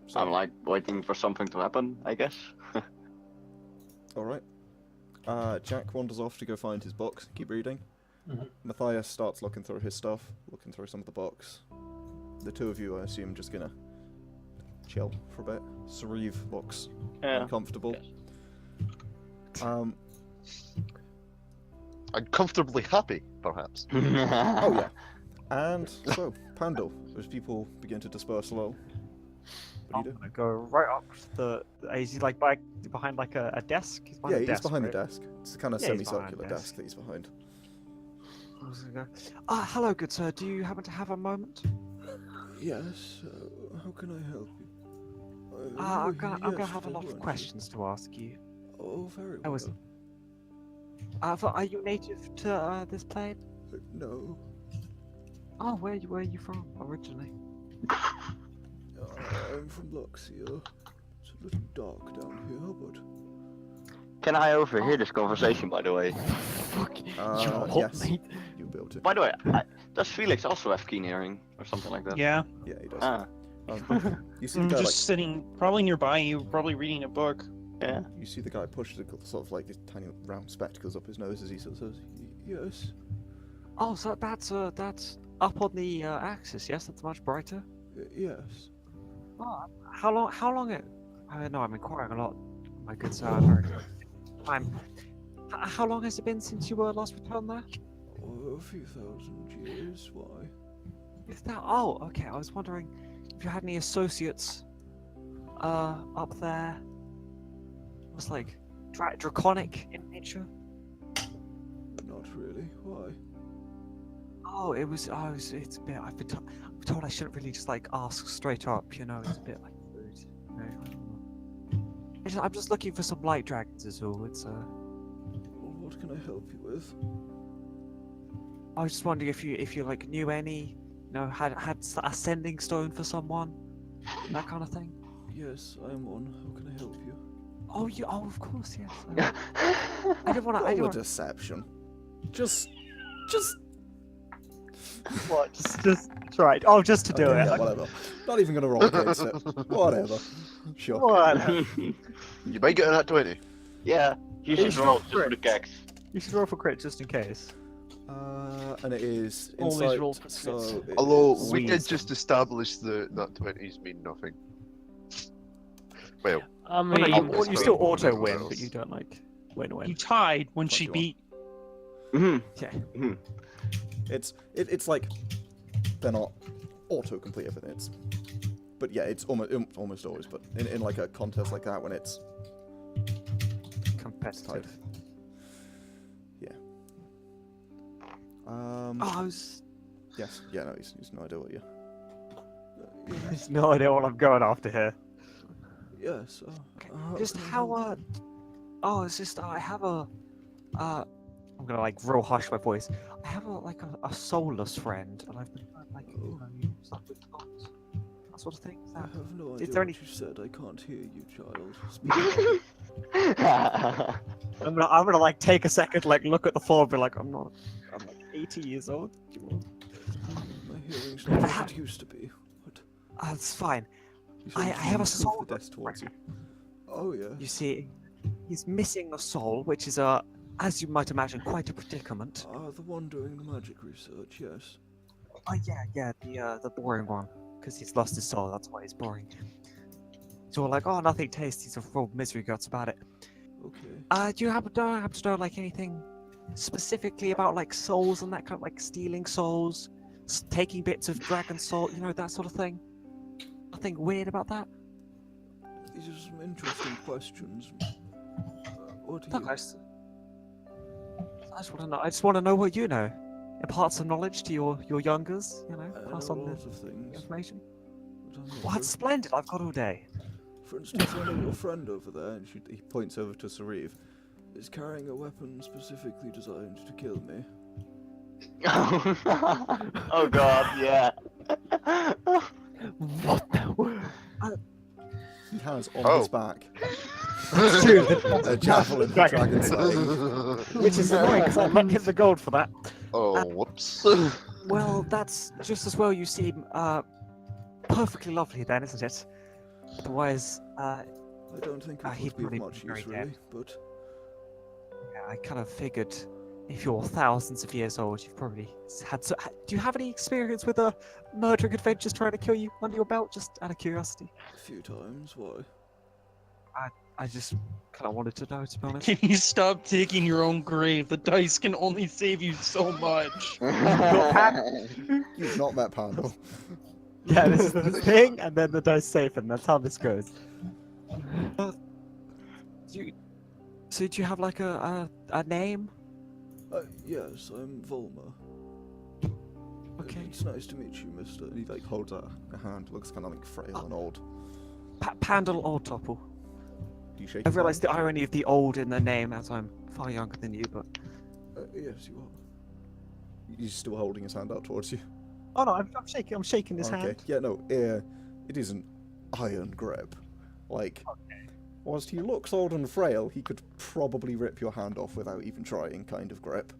So, I'm like waiting for something to happen, I guess. all right. Jack wanders off to go find his books, keep reading. Mhm. Matthias starts looking through his stuff, looking through some of the books. The two of you, I assume, just gonna chill for a bit. Sauriv looks Yeah. uncomfortable. Yes. Uncomfortably happy, perhaps. Oh yeah. And so, Pandal, as people begin to disperse low, what I'm do you do? gonna go right up to the. Is he like behind like a desk? He's behind Yeah, a he's desk, behind right? the desk. It's a kind of Yeah, he's behind semicircular the desk desk. that he's behind. I'm just gonna go. Hello, good sir. Do you happen to have a moment? Yes, how can I help you? I'm gonna have a lot of questions to ask you. Oh, very I was- Are you native to this plane? No, Oh, where are you from originally? I'm from Luxia. It's a little dark down here, but... Can I overhear this conversation, by the way? Fuck, you're hot, yes. mate. You'll be able to. By the way, does Felix also have keen hearing or something like that? Yeah, Yeah, he does. Ah, You see the I'm guy, just sitting probably nearby you, probably reading a book. yeah. you see the guy push the sort of like these tiny round spectacles up his nose as he sort of says, yes, Oh, so that's up on the axis. Yes, that's much brighter. yes. Oh, how long it? I don't know. I'm inquiring a lot. My good sir, I'm very time. How long has it been since you were last returned there? Oh, a few thousand years, why? Is that? Oh, okay. I was wondering if you had any associates up there. It was like draconic in nature. Not really, why? Oh, it's a bit. I've been told I shouldn't really just like ask straight up. You know, it's a bit like rude. You know, I don't know. I'm just looking for some light dragons, is all. It's Well, what can I help you with? I was just wondering if you like knew any, you know, had a sending stone for someone, that kind of thing. Yes, I'm on. How can I help you? Oh, of course, yes. I didn't want to. I Roll a didn't. deception. Just... What? Just try. Oh, just to do Okay, it. yeah, whatever. Not even gonna roll against it. Whatever. Sure. What? You might get an at 20. Yeah, you should roll just for the gags. You should roll for crit just in case. And it is Always insight, roll for so crits. it Although is- we did just establish that nat 20s mean nothing. Well, I No, mean, you still auto win, but you don't like win. You tied when she 21. beat. Yeah. it's like they're not auto-complete everything. But yeah, it's almost always. But in like a contest like that when it's tied, Competitive. yeah. Oh, I was. Yes, yeah, no, he's no idea what you. There's no idea what I'm going after here. Yes. Just how Oh, it's just I have a I'm gonna like real hush my voice. I have a soulless friend, and I've been like you know, you stuff with gods, that sort of thing. Is I that... have no Is idea there what any- you said. I can't hear you, child. Speak. I'm gonna like take a second, like look at the floor, and be like, I'm like 80 years old. My hearing's not what it used to be. What? It's fine. You sort I of have a move soul. the desk towards you. Oh yeah. You see, he's missing a soul, which is as you might imagine, quite a predicament. The one doing the magic research. Yes. Oh yeah, the boring one, because he's lost his soul. That's why he's boring. So we're like, oh, nothing tasty. He's a full misery guts about it. Okay. Do you happen to know like anything specifically about like souls and that kind of like stealing souls, taking bits of dragon soul, you know, that sort of thing? Nothing weird about that? These are some interesting questions. What do Look, you? I just want to know. I just want to know what you know. Impart some knowledge to your youngers. You know, I pass know on the lots of things. information. but I'm not Well, that's sure. splendid. I've got all day. For instance, I know your friend over there, and he points over to Sauriv, is carrying a weapon specifically designed to kill me. Oh god, yeah. what the? He has on Oh. his back It's true. A javelin for dragon slaying. Which is annoying because I might get the gold for that. Oh, whoops. Well, that's just as well. You seem perfectly lovely then, isn't it? Otherwise, I don't think it he'd would be of probably much be very use, dead. really, but yeah, I kind of figured if you're thousands of years old, you've probably had. So, do you have any experience with murdering adventures trying to kill you under your belt? Just out of curiosity. a few times, why? I just kind of wanted to know, to be honest. Can you stop digging your own grave? The dice can only save you so much. You've not met Pandal. Yeah, this is the thing, and then the dice safe, and that's how this goes. So do you have like a name? Yes, I'm Volma. Okay. It's nice to meet you, mister. And he like holds out a hand, looks kind of like frail and old. Pandal or Topple? Do you shake I his realised hand? the irony of the old in the name, as I'm far younger than you, but... Yes, you are. He's still holding his hand out towards you. Oh no, I'm shaking his Okay. hand. Yeah, no, it is an iron grip. Like, whilst he looks old and frail, he could probably rip your hand off without even trying, kind of grip.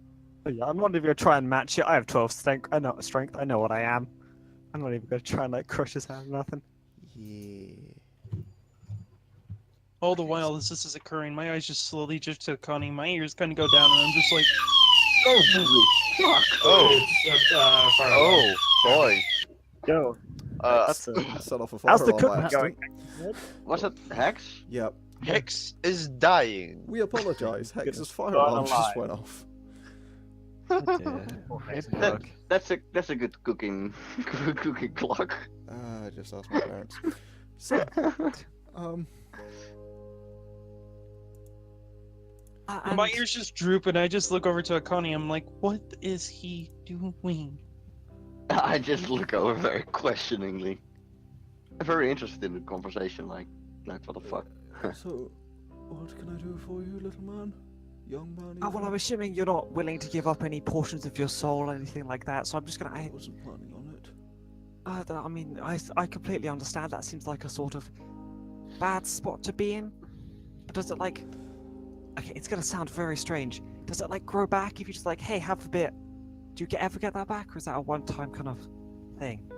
Oh, yeah, I'm not even gonna try and match it. I have 12 strength. I know what I am. I'm not even gonna try and like crush his hand or nothing. Yeah. All the while as this is occurring, my eyes just slowly drift to Akane, my ears kind of go down, and I'm just like, Oh, fuck. Oh, Fire oh, boy. Yo, That's Set off a how's the fire cooking by going? accident. Was it Hex? Yep. Hex is dying. We apologise. Hex's fire God alarm just alive. went off. That's a good cooking clock. Just ask my parents. So, my ears just droop, and I just look over to Akane, I'm like, what is he doing? I just look over very questioningly. I'm very interested in the conversation, like what the fuck? so, what can I do for you, little man? Young man? Well, even? I'm assuming you're not willing to give up any portions of your soul or anything like that, so I'm just gonna... I wasn't planning on it. I mean, I completely understand that seems like a sort of bad spot to be in. But does it like... Okay, it's gonna sound very strange. Does it like grow back if you just like, hey, have a bit? Do you ever get that back, or is that a one-time kind of thing?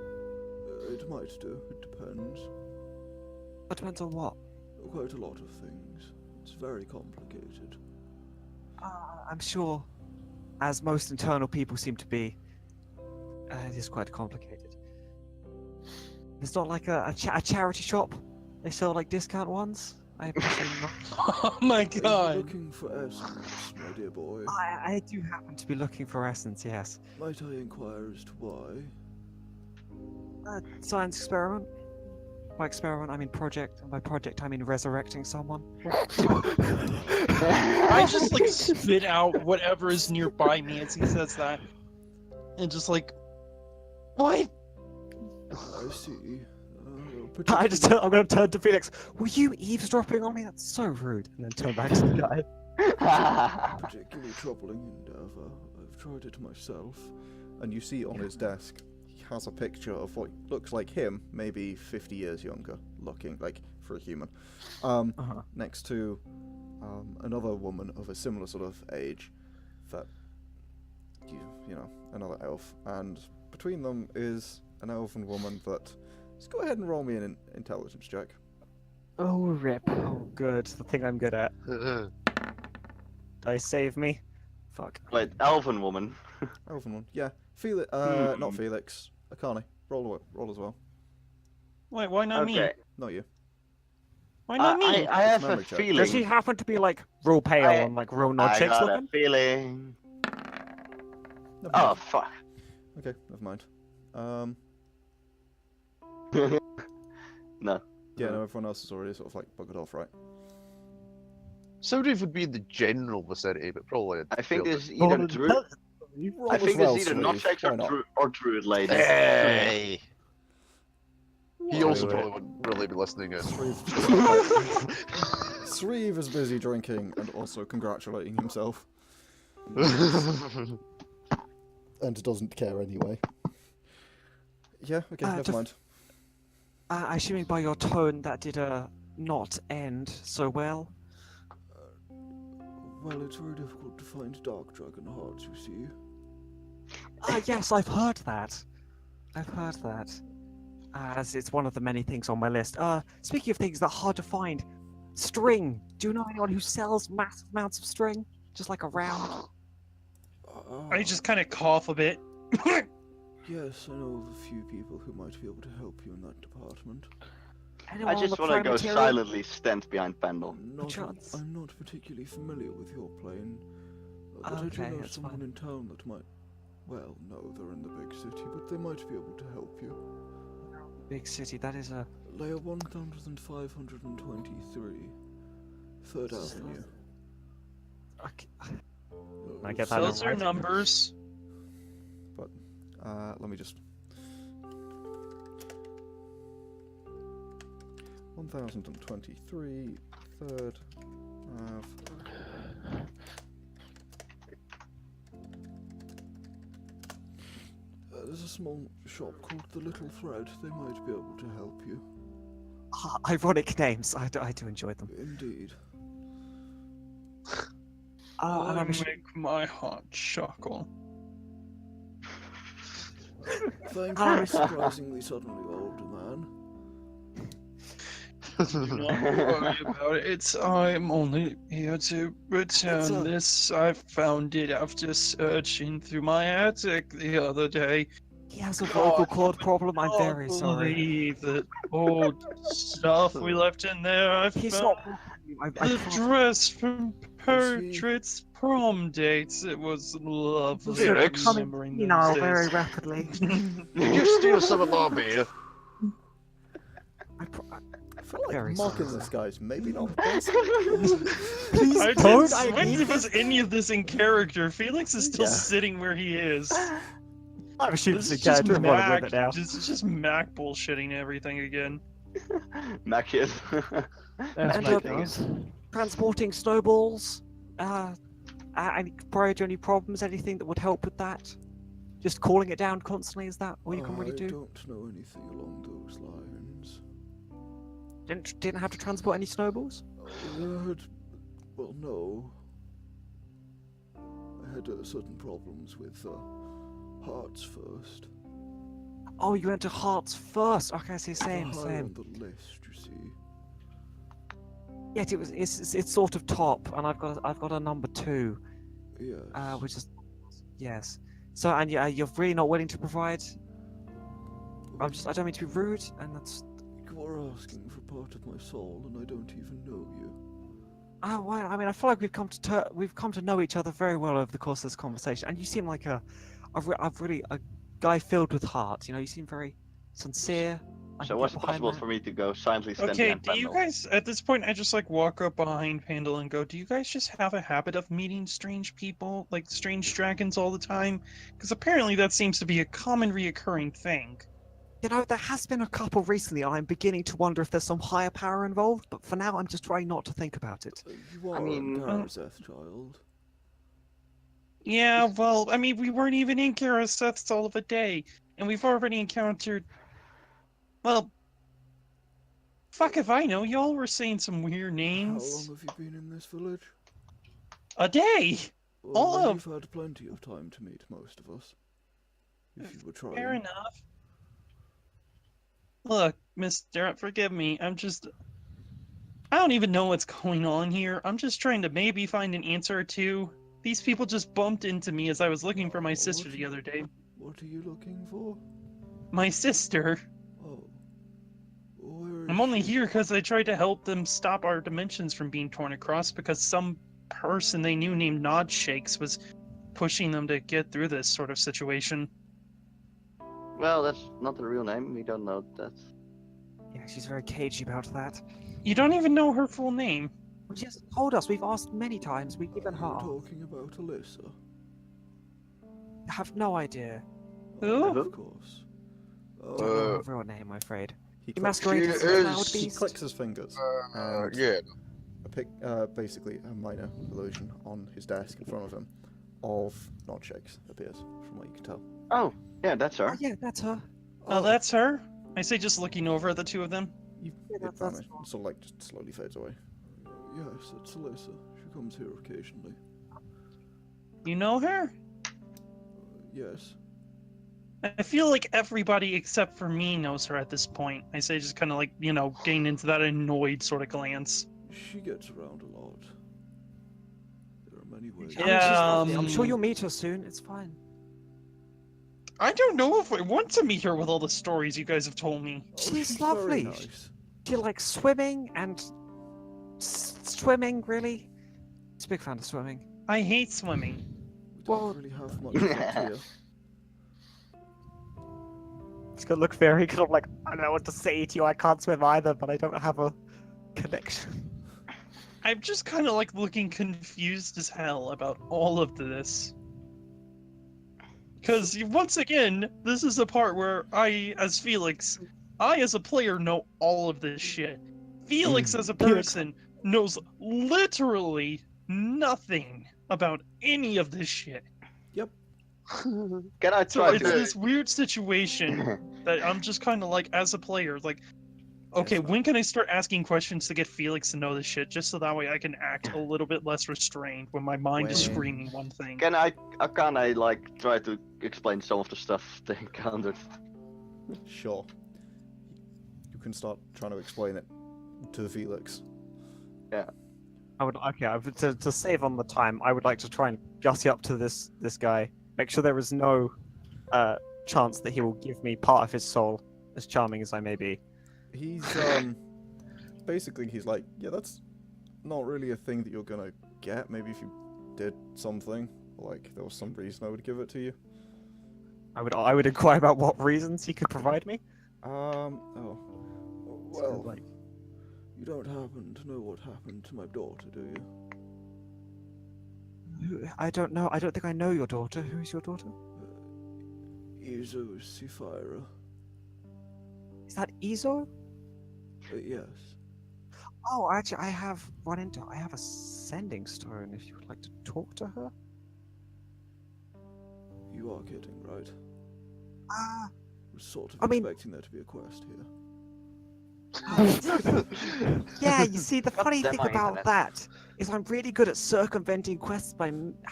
It might do. It depends. It depends on what. Quite a lot of things. It's very complicated. I'm sure, as most internal people seem to be, it is quite complicated. It's not like a charity shop. They sell like discount ones. I presume not. Oh my Are you god. looking for essence, my dear boy? I do happen to be looking for essence, yes. Might I inquire as to why? Science experiment. By experiment, I mean project, and by project, I mean resurrecting someone. I just like spit out whatever is nearby me as he says that. And just like, what? I see. I'm gonna turn to Felix. Were you eavesdropping on me? That's so rude. And then turn back to the guy. Particularly troubling endeavour. I've tried it myself. And you see on his desk, he has a picture of what looks like him, maybe 50 years younger, looking like for a human. Next to another woman of a similar sort of age, that you know, another elf, and between them is an elven woman that. Let's go ahead and roll me an intelligence check. Oh, rip. Oh, good. The thing I'm good at. Dice save me. Fuck. Wait, elven woman. Elven one, yeah. Felix, not Felix. Akane, roll as well. Wait, why not me? Okay. Not you. Why not me? I have a Memory check. feeling. Does he happen to be like real pale I- and like real nod I chicks got looking? a feeling. Never Oh mind. fuck. Okay, never mind. No. Yeah, no, everyone else is already sort of like buggered off, right? Sauriv would be in the general vicinity, but probably. I think feel- there's either druid. Roll I as think well, there's either Sauriv, nutchecks why not? or druid lady. Hey! He also Anyway. probably wouldn't really be listening in. Sauriv is busy drinking and also congratulating himself, and doesn't care anyway. Yeah, okay, never to- mind. Assuming by your tone that did not end so well? Well, it's very difficult to find dark dragon hearts, you see. Yes, I've heard that. I've heard that. As it's one of the many things on my list. Speaking of things that are hard to find, string. Do you know anyone who sells massive amounts of string? Just like around? I just kind of cough a bit. Yes, I know of a few people who might be able to help you in that department. Anyone I on the just want to go Prometarian? silently stand behind Pandal. Chance. I'm not particularly familiar with your plane, but I do Okay, know that's someone fine. in town that might. Well, no, they're in the big city, but they might be able to help you. Big city, that is a... Layer 1523, 3rd Avenue. Okay. I get that Those are right. numbers. But, let me just... 1023, 3rd Ave. There's a small shop called The Little Thread. They might be able to help you. Ironic names. I do enjoy them. Indeed. And I'm Make my heart chuckle. Thank you, surprisingly suddenly older man. Do not worry about it. I'm only here to return this. I found it after searching through my attic the other day. He has a vocal cord problem. I'm very sorry. Believe that old stuff we left in there. I He's found not. I the can't. dress from Was he- Portrait's prom dates. It was lovely. Felix? Remembering those Now, days. very rapidly. Did you steal some of our beer? I feel like Very mocking sorry. this guy's maybe not the best. Please I don't. didn't I when need was any of this in character? Felix is still Yeah. sitting where he is. I'm shooting This the is just character. Mac, With it now. just Mac bullshitting everything again. Mathias. That's And, my uh, guess. Transporting snowballs. Prior to any problems, anything that would help with that? Just calling it down constantly, is that all you can really I do? don't know anything along those lines. Didn't have to transport any snowballs? Well, no. I had certain problems with hearts first. Oh, you went to hearts first. Okay, I see. They're Same, higher same. on the list, you see. Yet it's sort of top, and I've got a number 2, Yes. which is yes. So and you're really not willing to provide. I don't mean to be rude, and that's. You're asking for part of my soul, and I don't even know you. Oh, well, I mean, I feel like we've come to know each other very well over the course of this conversation, and you seem like a guy filled with heart. You know, you seem very sincere. I So can was get it behind possible that. for me to go silently stand Okay, behind do you Pandal? guys, at this point, I just like walk up behind Pandal and go, do you guys just have a habit of meeting strange people, like strange dragons all the time? Because apparently that seems to be a common reoccurring thing. You know, there has been a couple recently, and I'm beginning to wonder if there's some higher power involved. But for now, I'm just trying not to think about it. You are mean, a Garazeth child. Yeah, well, I mean, we weren't even in Karaseth's all of a day, and we've already encountered, well, fuck if I know, y'all were saying some weird How names. long have you been in this village? A day! Well, All then of- you've had plenty of time to meet most of us. If you were trying. Fair enough. Look, mister, forgive me, I don't even know what's going on here. I'm just trying to maybe find an answer or two. These people just bumped into me as I was looking for my sister the other day. What are you looking for? My sister. Oh. Where is I'm only she? here because I tried to help them stop our dimensions from being torn across because some person they knew named Nod Shakes was pushing them to get through this sort of situation. Well, that's not the real name. We don't know that. Yeah, she's very cagey about that. You don't even know her full name. Well, she hasn't told us. We've asked many times. We've given her. Are you talking about Alyssa? I have no idea. Who? Of course. Don't know her real name, I'm afraid. He You clicks, masquerade as She a is- cloud he beast. clicks his fingers. And Yeah. basically a minor illusion on his desk in front of him of Nod Shakes appears, from what you can tell. Oh, yeah, that's Oh, her. yeah, that's her. Oh, that's her? I say just looking over at the two of them. You it vanishes. Sort of like just slowly fades away. Yes, it's Alyssa. She comes here occasionally. You know her? Yes. I feel like everybody except for me knows her at this point. I say just kind of like, you know, getting into that annoyed sort of glance. She gets around a lot. There are many ways. I mean, she's Yeah, lovely. I'm sure you'll meet her soon. It's fine. I don't know if I want to meet her with all the stories you guys have told me. She's very lovely. nice. She likes swimming and swimming. Really, she's a big fan of swimming. I hate swimming. We don't really have much of it here. It's gonna look very kind of like, I don't know what to say to you. I can't swim either, but I don't have a connection. I'm just kind of like looking confused as hell about all of this. Because once again, this is the part where I, as Felix, as a player, know all of this shit. Felix, as a person, knows literally nothing about any of this shit. Can I So try it's to? this weird situation that I'm just kind of like, as a player, like, okay, when can I start asking questions to get Felix to know this shit, just so that way I can act a little bit less restrained when my mind is When? screaming one thing. Can I like try to explain some of the stuff they encountered? Sure. You can start trying to explain it to Felix. I would to save on the time. I would like to try and gussy up to this guy. Make sure there is no chance that he will give me part of his soul, as charming as I may be. He's basically he's like, yeah, that's not really a thing that you're gonna get. Maybe if you did something, like there was some reason I would give it to you. I would inquire about what reasons he could provide me. Oh, well, like, you don't happen to know what happened to my daughter, do you? I don't know. I don't think I know your daughter. Who is your daughter? Izo Sifira. Is that Izo? Yes. Oh, actually, I have a sending stone. If you would like to talk to her. You are kidding, right? Ah. Was sort of I mean- expecting there to be a quest here. Yeah, you see, the funny Damn thing my about internet. that is I'm really good at circumventing quests by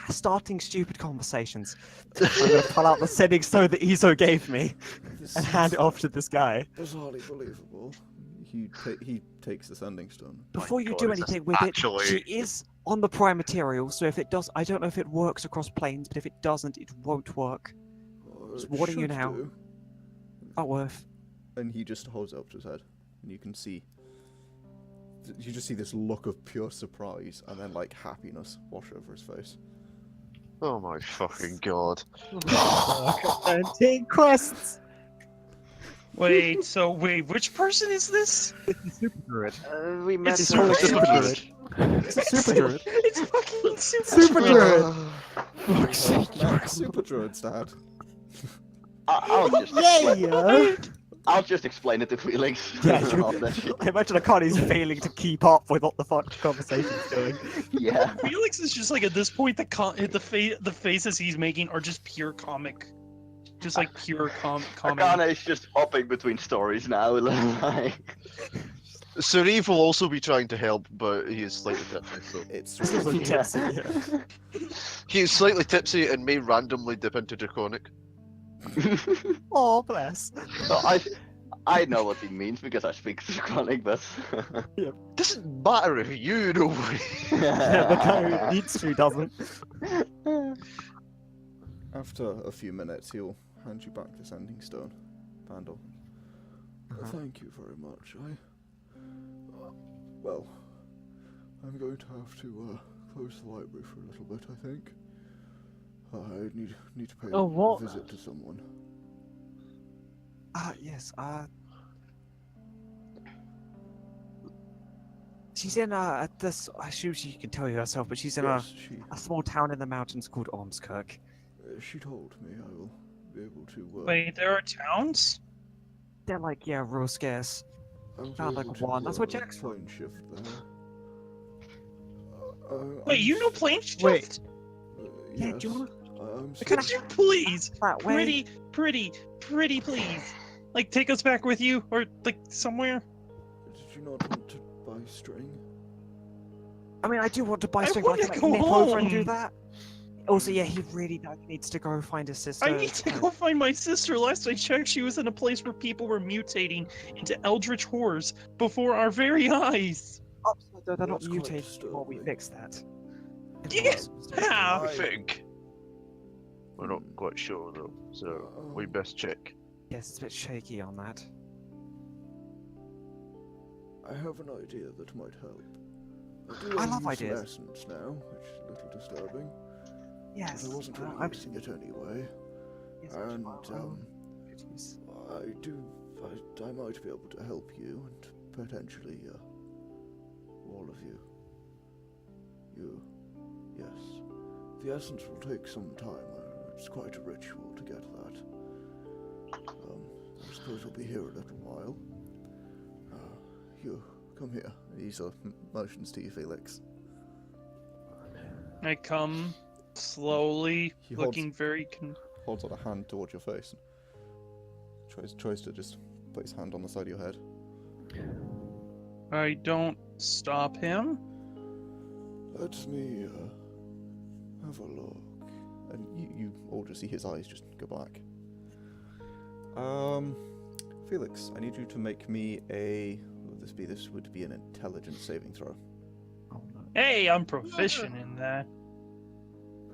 starting stupid conversations. I'm going to pull out the sending stone that Izo gave me This and hand is it off to this guy. bizarrely believable. He takes the sending stone. Before you God, do is this anything with actually- it, she is on the prime material, so if it does, I don't know if it works across planes, but if it doesn't, it won't work. Just It warning you should now. do. Not worth. And he just holds it up to his head, and you can see. You just see this look of pure surprise and then like happiness wash over his face. Oh my fucking god. 17 quests! Wait, which person is this? It's a super druid. We met It's her. a super Super druid. It's a super druid. It's fucking super. Super druid! Fuck's sake. Super druid's dad. I'll just explain, Yeah! I'll just explain it to Felix. Yeah, All that shit. I imagine Akane's failing to keep up with what the fuck the conversation's doing. Yeah. Felix is just like at this point the faces he's making are just pure comic, just like pure comedy. Akane is just hopping between stories now. Like, Sauriv will also be trying to help, but he is slightly tipsy. So. It's This is like Yeah. tipsy, yeah. He is slightly tipsy and may randomly dip into Draconic. Oh, bless. so I know what he means because I speak Draconic, but Doesn't matter if you know. Yeah, the guy who needs to doesn't. After a few minutes, he'll hand you back the sending stone, Pandal. Thank you very much. Well, I'm going to have to close the library for a little bit, I think. I need to pay Oh, what? a visit to someone. Yes, she's in at this. I assume she can tell you herself, but she's in Yes, a small town in the mountains called Ormskirk. she told me I will be able to. Wait, there are towns? They're like, yeah, real scarce. I'll be Found like able to, one. That's what Jack's plane shift there. Wait, I'm you know s- plane shift? Wait. Yeah, yes, do you wanna? I'm s- Could you please, That way. pretty, please, like take us back with you or like somewhere? Did you not want to buy string? I mean, I do want to buy I string, but I wanna can go nip over and do home. that. Also, yeah, he really needs to go find his sister. I need to go find my sister. Last I checked, she was in a place where people were mutating into eldritch horrors before our very eyes. Oh, they're not That's quite mutated before we disturbing. fix that. Yeah. I think. We're not quite sure though, so we best check. Yes, it's a bit shaky on that. I have an idea that might help. I do love use some ideas. essence now, which is a little disturbing. Yes. But I wasn't really I'm using it anyway. yes, And it is. I might be able to help you and potentially all of you. Yes. The essence will take some time. It's quite a ritual to get that. I suppose we'll be here a little while. You come here. He sort of motions to you, Felix. I come slowly, He holds- looking very. Holds out a hand towards your face. Tries to just put his hand on the side of your head. I don't stop him. Let me have a look. And you all just see his eyes just go black. Felix, I need you to make me a. This would be an intelligence saving throw. Oh no. Hey, I'm proficient in that.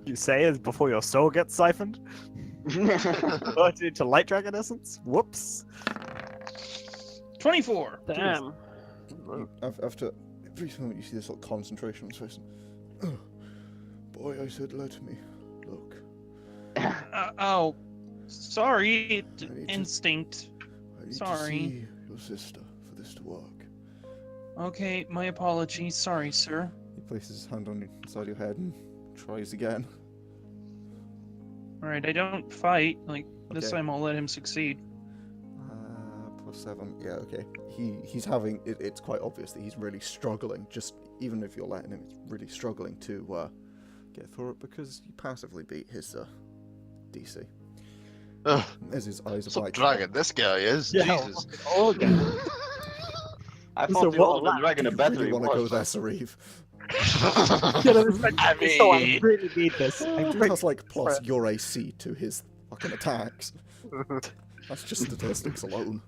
You say it before your soul gets siphoned? Turned into light dragon essence? Whoops. 24. Damn. After every moment you see this little concentration on his face. Boy, I said let me look. Oh, sorry. I need to- Instinct. I need Sorry. to see your sister for this to work. Okay, my apologies. Sorry, sir. He places his hand on the side of your head and tries again. Alright, I don't fight. Like, this Okay. time I'll let him succeed. +7. Yeah, okay. He's having. It's quite obvious that he's really struggling. Just even if you're letting him, he's really struggling to get through it because you passively beat his DC. Ugh, As his eyes are some black. dragon this guy is. Yeah, Jesus. Oh, again. I So thought the what older lap dragon Do a you battery really want to go was. there, Sauriv? I So I mean, really need this. I Dude really- has like plus your AC to his fucking attacks. That's just statistics alone.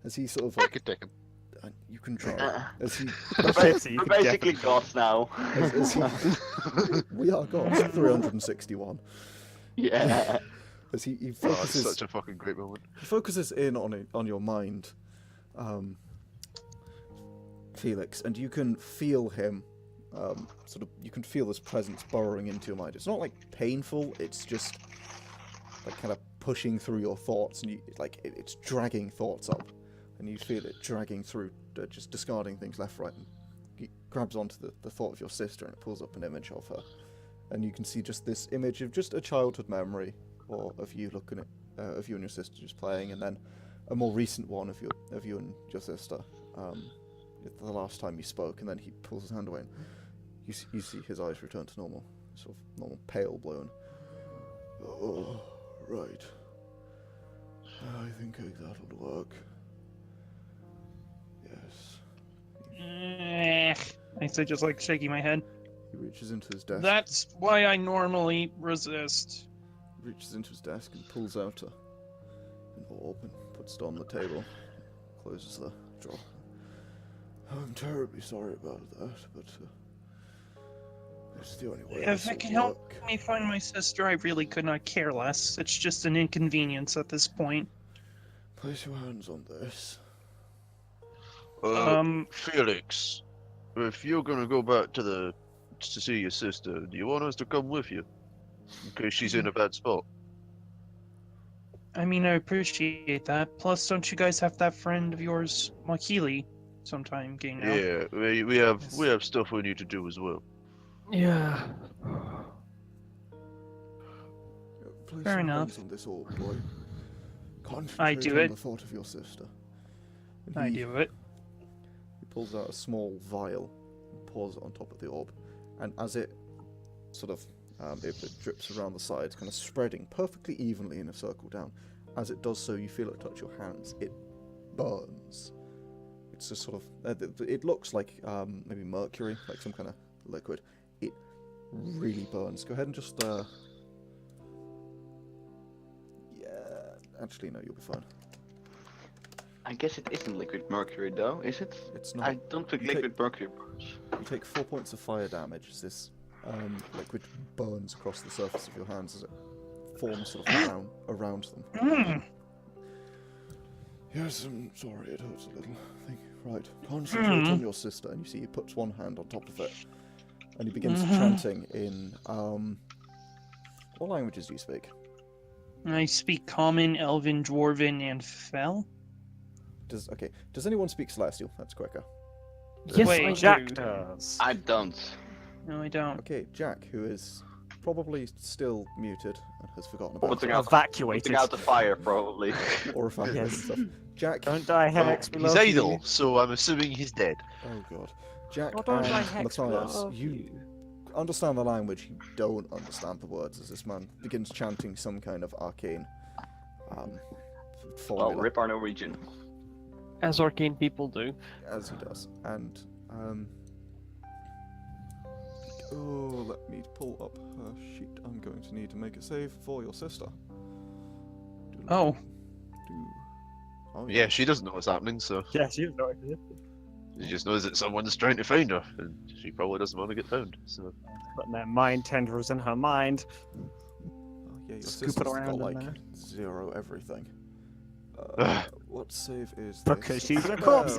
As he sort of I like, could take him. you can try. As he, Fancy, We're basically gods now. as he, we are gods. 361. Yeah. As he Oh, it's focuses, such a fucking great moment. he focuses in on your mind, Felix, and you can feel him. Sort of, you can feel this presence burrowing into your mind. It's not like painful. It's just like kind of pushing through your thoughts, and it's dragging thoughts up, and you feel it dragging through, just discarding things left, right. And he grabs onto the thought of your sister, and it pulls up an image of her, and you can see just this image of just a childhood memory, or of you looking at of you and your sister just playing, and then a more recent one of you and your sister, the last time you spoke, and then he pulls his hand away, and you see his eyes return to normal, sort of normal pale blue. Oh, right. I think that'll work. Yes. I say, just like shaking my head. He reaches into his desk. That's why I normally resist. Reaches into his desk and pulls out an orb and puts it on the table. Closes the drawer. I'm terribly sorry about that, but it's the only way. If this it will can help work. me find my sister, I really could not care less. It's just an inconvenience at this point. Place your hands on this. Felix, if you're gonna go back to see your sister, do you want us to come with you? In case she's in a bad spot. I mean, I appreciate that. Plus, don't you guys have that friend of yours, Makili, sometime getting out? Yeah, we have stuff we need to do as well. Yeah. Place Fair your enough. hands on this orb, boy. Concentrate do on it. the thought of your sister. And I he- do it. He pulls out a small vial and pours it on top of the orb, and as it sort of it drips around the sides, kind of spreading perfectly evenly in a circle down. As it does so, you feel it touch your hands. It burns. It's just sort of, it looks like maybe mercury, like some kind of liquid. It really burns. Go ahead and just, yeah, actually no, you'll be fine. I guess it isn't liquid mercury though, is it? It's not. I don't think liquid mercury burns. You take 4 points of fire damage as this liquid burns across the surface of your hands as it forms sort of around them. Yes, I'm sorry, it hurts a little. Right, concentrate on your sister, and you see he puts one hand on top of it, and he begins chanting in, what languages do you speak? I speak Common, Elven, Dwarven, and Fel. Does anyone speak Celestial? That's quicker. Yes, Wait, I Jack do. does. I don't. No, I don't. Okay, Jack, who is probably still muted and has forgotten about Putting it, out, Evacuated. putting out the fire, probably. or evacuated and stuff. Jack, Don't die, Helix. We He's love idle, you. so I'm assuming he's dead. oh god. Jack Oh, don't die, and Hex. We Mathias, love you understand the language, you don't understand the words as this man begins chanting some kind of arcane formula, Well, rip our Norwegian. As arcane people do. as he does. And, oh, let me pull up her sheet. I'm going to need to make a save for your sister. Oh. Oh, Yeah, she doesn't know what's happening, so Yeah, she has no idea. she just knows that someone's trying to find her, and she probably doesn't want to get found. So Putting their mind tendrils in her mind. Oh, yeah, your Scoop it sister's around got in like there. 0 everything. What save is Because this? she's a corpse.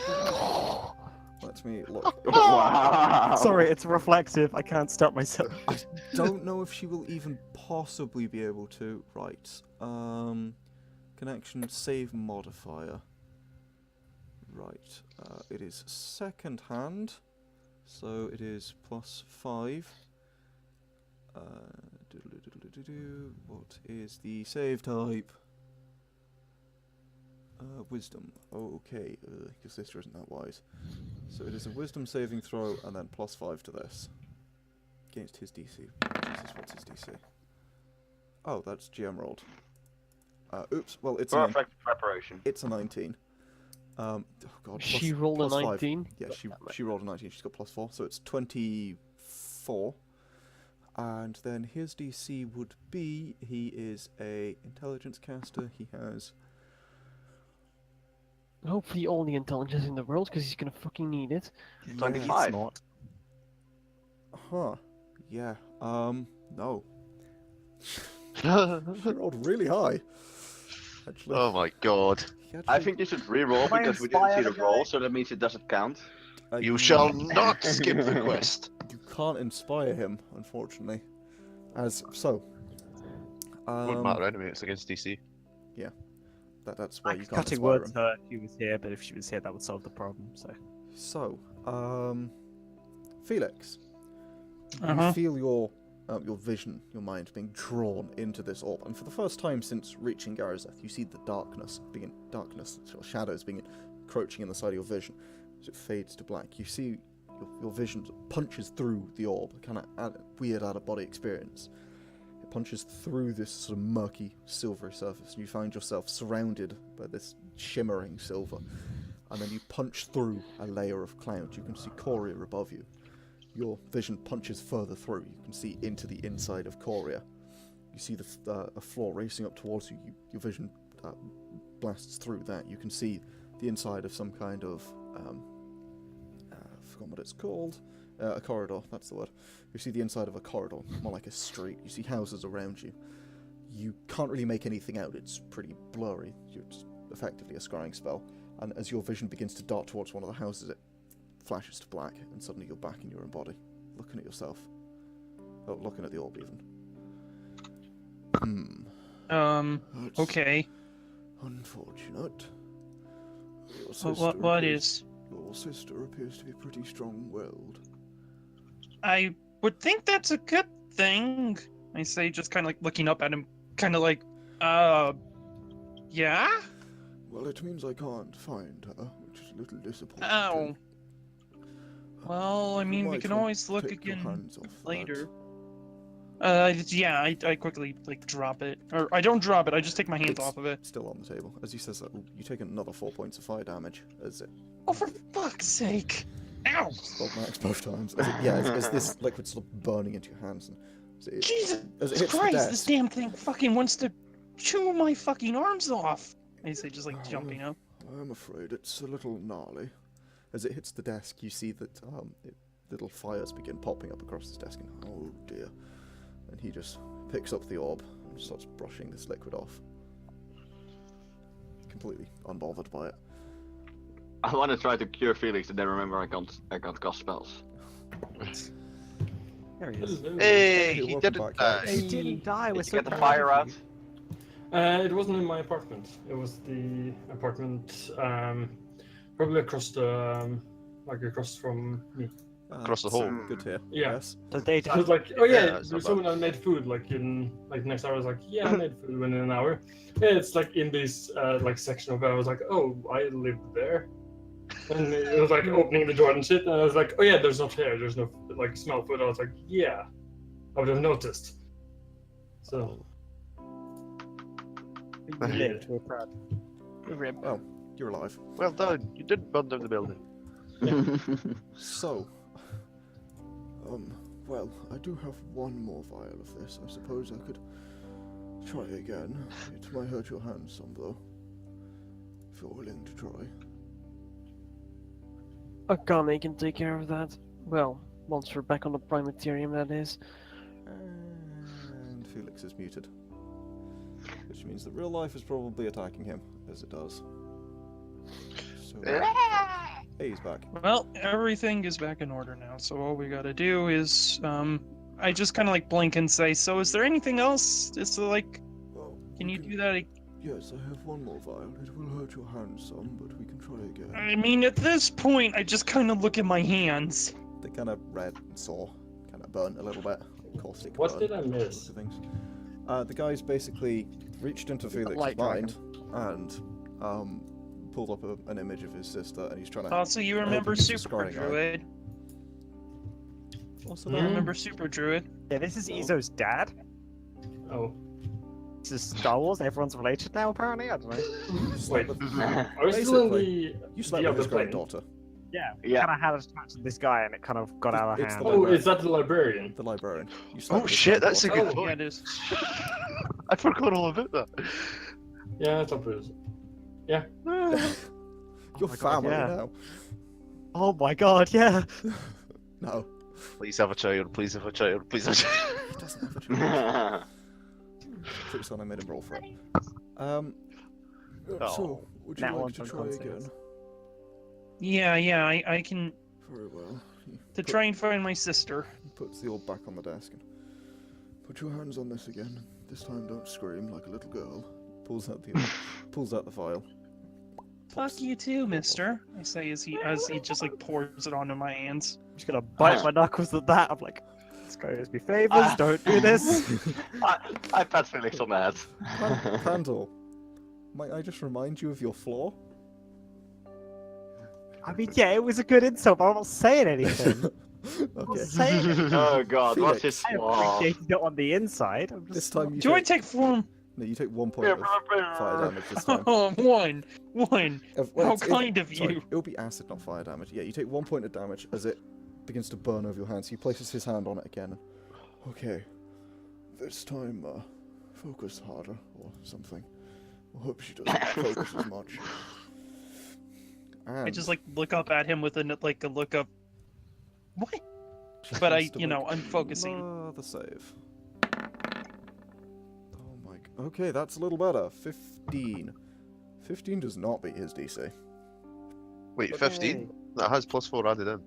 Well, let me look. Wow. Sorry, it's reflective. I can't stop myself. I don't know if she will even possibly be able to. Right. Connection save modifier. Right. It is second hand, so it is +5. What is the save type? Wisdom. Oh, okay. Your sister isn't that wise. So it is a wisdom saving throw and then +5 to this. Against his DC. Jesus, what's his DC? Oh, that's GM rolled. Oops. Well, it's Perfect preparation. it's a 19. Oh god. She rolled a +5. 19. Yeah, she rolled a 19. She's got +4, so it's 24. And then his DC would be, he is a intelligence caster. He has Hopefully all the intelligence in the world, because he's gonna fucking need it. 25. Not. Huh. Yeah. No. She rolled really high. Actually. oh my god. He I actually- think you should re-roll Am I because we didn't see the inspired, roll, guys? so that means it doesn't count. You shall not skip the quest. You can't inspire him, unfortunately. Wouldn't matter anyway, it's against DC. That's why you can't Cutting inspire words him. hurt if she was here, but if she was here, that would solve the problem. So. Felix, you feel your vision, your mind being drawn into this orb, and for the first time since reaching Garazeth, you see the darkness, sort of shadows being encroaching in the side of your vision. As it fades to black, you see your vision punches through the orb, kind of weird out-of-body experience. It punches through this sort of murky, silvery surface, and you find yourself surrounded by this shimmering silver. And then you punch through a layer of cloud. You can see Coria above you. Your vision punches further through. You can see into the inside of Coria. You see a floor racing up towards you. Your vision blasts through that. You can see the inside of some kind of I forgot what it's called. A corridor, that's the word. You see the inside of a corridor, more like a street. You see houses around you. You can't really make anything out. It's pretty blurry. It's effectively a scrying spell. And as your vision begins to dart towards one of the houses, it flashes to black, and suddenly you're back in your own body, looking at yourself. Oh, looking at the orb, even. That's Okay. unfortunate. Your So sister what appears- is? Your sister appears to be pretty strong-willed. I would think that's a good thing. I say, just kind of like looking up at him, kind of like, yeah? Well, it means I can't find her, which is a little disappointing. Ow. Well, I You mean, we might can want always to look take your again hands off that. later. Yeah, I quickly like drop it, or I don't drop it. I just take my hands It's off of it. still on the table. As he says that, you take another 4 points of fire damage as it Oh, for fuck's sake! Ow! spelled max both times. As this liquid sort of burning into your hands. And Jesus as it hits the Christ! desk, This damn thing fucking wants to chew my fucking arms off. I say, just like jumping up. I'm afraid it's a little gnarly. As it hits the desk, you see that little fires begin popping up across his desk, and oh dear. And he just picks up the orb and starts brushing this liquid off. Completely unbothered by it. I want to try to cure Felix and then remember I can't cast spells. There he is. Hey, he welcome didn't back, die. guys. He didn't die. We're Did you so get the proud fire of out? you. It wasn't in my apartment. It was the apartment probably across the like across from me. Across the hall. Good to hear. Yeah. Yes. So they I was like, oh yeah, Yeah, it's not there's someone that made food like in like next hour. I was like, yeah, I made food within an hour. Yeah, it's like in this like section of it. I was like, oh, I lived there. And it was like opening the door and shit. And I was like, oh yeah, there's no hair, there's no like smell food. I was like, yeah, I would have noticed. So You lived. We're proud. Rip. Oh, you're alive. Well done. You didn't burn down the building. So, well, I do have one more vial of this. I suppose I could try again. It might hurt your hands some, though. If you're willing to try. Akane can take care of that. Well, once we're back on the Primaterium, that is. And Felix is muted. Which means that real life is probably attacking him, as it does. So, hey, he's back. Well, everything is back in order now. So all we gotta do is, I just kind of like blink and say, so is there anything else? It's like, Well, can we you do that? Yes, I have one more vial. It will hurt your hands some, but we can try again. I mean, at this point, I just kind of look at my hands. They're kind of red and sore, kind of burnt a little bit. Caustic what burn, did I those miss? sorts of things. The guy's basically reached into Felix's light mind and pulled up an image of his sister, and he's trying to. Also, you remember he's a Super scrying eye. Druid? Also, You remember Super Druid? Yeah, this is Izo's dad. Oh, This is Star Wars. Everyone's related now, apparently. I don't know. wait. Basically, Are we still in the you slept the with his other plane? granddaughter, Yeah. Yeah. Kind of had a chat to this guy, and it kind of got out of It's hand. the Oh, is that the librarian? the librarian. You slept Oh with his shit, that's a granddaughter. good Yeah, point. it is. I forgot all about that. Yeah, it's up to us. Your my God, family yeah. now. Oh my god, yeah. No, Please have a child. Please have a child. Please have a child. he doesn't have a child. Pretty certain I made him roll for it. Oh. So, would you That like one's to try unconscious. again? Yeah, I can Very well. to try and find my sister. He puts the orb back on the desk and put your hands on this again. This time, don't scream like a little girl. Pulls out the file. Fuck you too, mister. I say as he just like pours it onto my hands. I'm just gonna bite my knuckles at that. I'm like, this guy owes me favors. Don't do this. I pat Felix on the head. Pandal, might I just remind you of your flaw? I mean, yeah, it was a good insult, but I'm not saying anything. I'm not Okay. saying it. Oh god, what's his I flaw? appreciated it on the inside. I'm just This time you Do I take, take form? no, you take 1 point of fire damage this time. Oh, one. Well, How it's- kind of sorry, you. It'll be acid, not fire damage. Yeah, you take 1 point of damage as it begins to burn over your hands. He places his hand on it again. Okay, this time focus harder or something. I hope she doesn't focus as much. And I just like look up at him with a look up. What? she But has to I'm make focusing. another save. Oh my. Okay, that's a little better. 15. 15 does not beat his DC. Wait, 15? That has +4 added in.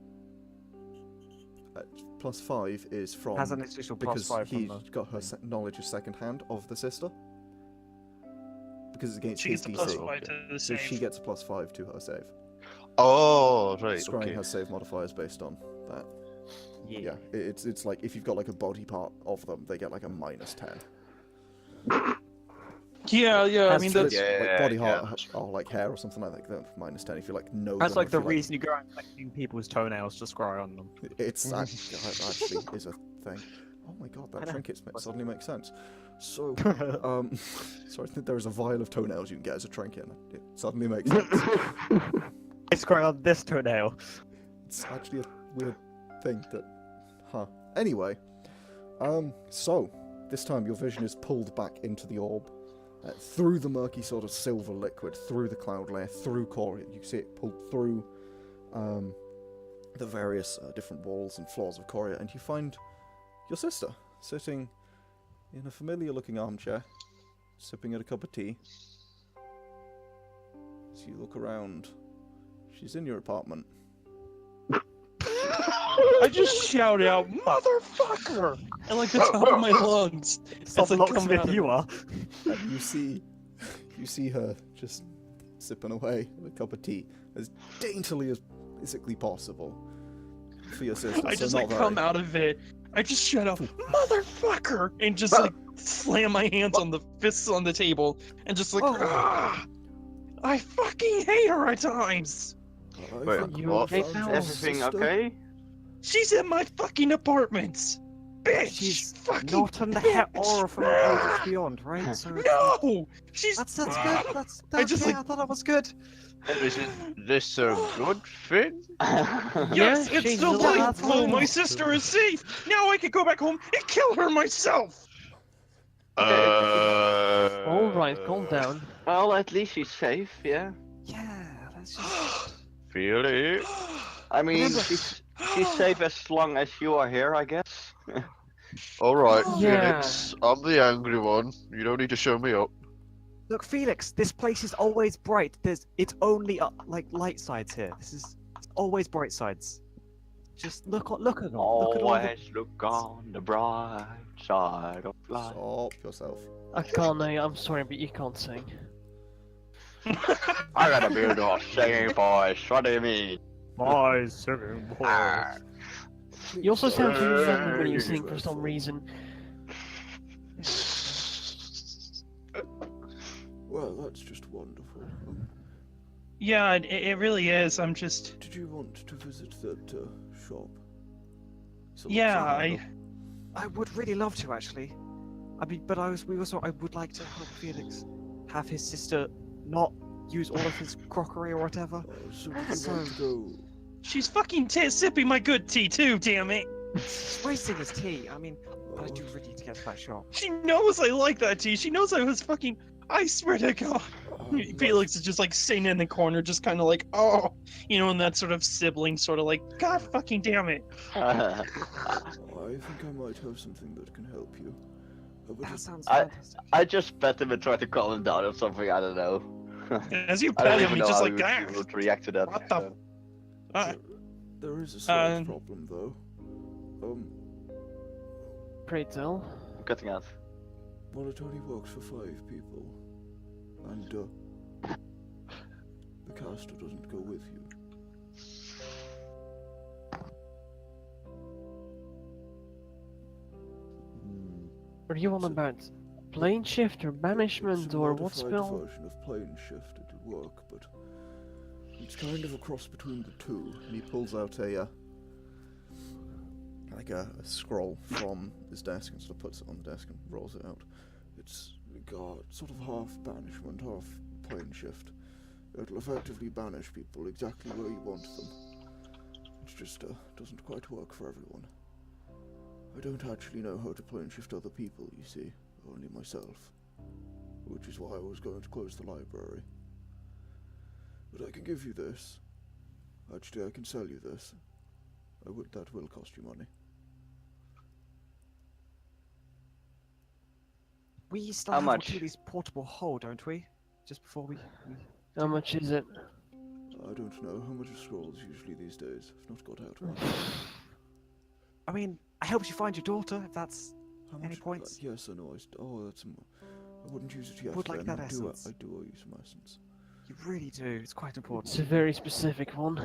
Plus 5 is from has an additional plus because 5 he from the got her knowledge of second hand of the sister. Because it's against She his gets a plus DC. 5 to the So save. she gets a plus 5 to her save. Oh, right. Scrying Okay. has save modifiers based on that. Yeah, it's like if you've got like a body part of them, they get like a -10. Yeah. I That's mean true. that's Like body yeah, part or like hair or something like that, -10. If you like know That's them, like if the you, reason you go around collecting people's toenails to scry on them. It's actually is a thing. Oh my god, I that know. trinket suddenly makes sense. So, so I think there is a vial of toenails you can get as a trinket. And it suddenly makes sense. It's growing on this toenail. It's actually a weird thing that, Anyway, so this time your vision is pulled back into the orb, through the murky sort of silver liquid, through the cloud layer, through Coria. You see it pulled through the various different walls and floors of Coria, and you find your sister sitting in a familiar-looking armchair, sipping at a cup of tea. As you look around, she's in your apartment. I just shout out, "Motherfucker!" at like the top of my lungs. Stop like, come locksmith out of you it. are. And you see her just sipping away at a cup of tea as daintily as physically possible for your sister. I so just not like very. come out of it. I just shout out, "Motherfucker!" and just like slam my hands on the fists on the table and just like, Oh. "Ah! I fucking hate her at times. I Wait, think you I okay, found pal? your Everything sister. okay? She's in my fucking apartment, bitch. She's fucking not in the bitch. aura from Agents Beyond, right? So it's like- No, she's. That's good. That's I just, okay. like- I thought that was good. Is this a good thing? Yes, Yeah, it's she's delightful. alive. My sister is safe. Now I can go back home and kill her myself. Alright, calm down. Well, at least she's safe, yeah. Yeah, that's just. Felix? I mean, Remember- she's safe as long as you are here, I guess. Alright, Yeah. Felix. I'm the angry one. You don't need to show me up. Look, Felix, this place is always bright. It's only like light sides here. It's always bright sides. Just look at them. Look at all the. Always look on the bright side of life. Stop yourself. Akane, I'm sorry, but you can't sing. I got a beautiful singing voice. What do you mean? My singing Ah. You also sound too young when you sing for some reason. Well, that's just wonderful. Yeah, it really is. I'm just. Did you want to visit that shop? Yeah, I would really love to actually. I mean, but I would like to help Felix have his sister not use all of his crockery or whatever. So did you want to go? She's fucking sipping my good tea too. Damn it. He's wasting his tea. I mean, but I do really need to get to that shop. She knows I like that tea. She knows I was fucking. I swear to God. Felix is just like sitting in the corner, just kind of like, oh, in that sort of sibling sort of like, God fucking damn it. I think I might have something that can help you. That sounds I- fantastic. I just pet him and try to calm him down or something. I don't know. As you I don't pet him, even he's know just how like, he ah. would react to that. What the so. There is a slight Um, problem though. Pray tell. I'm cutting out. Well, it only works for 5 people, and the caster doesn't go with you. Are you on about plane shift or banishment It's a or what modified spell? version of plane shift. It'd work, but it's kind of a cross between the two. And he pulls out a scroll from his desk and sort of puts it on the desk and rolls it out. It's got sort of half banishment, half plane shift. It'll effectively banish people exactly where you want them. It just doesn't quite work for everyone. I don't actually know how to plane shift other people, you see, only myself. Which is why I was going to close the library. But I can give you this. Actually, I can sell you this. That will cost you money. We still How have much? Achilles' portable hole, don't we? Just before we. How much is it? I don't know how much a scroll is usually these days. I've not got out one. I mean, I helped you find your daughter. If that's How Any much? points? Yes, I know. I wouldn't use it yet. Would like then. that I do essence. owe you some essence. you really do. It's quite important. It's a very specific one.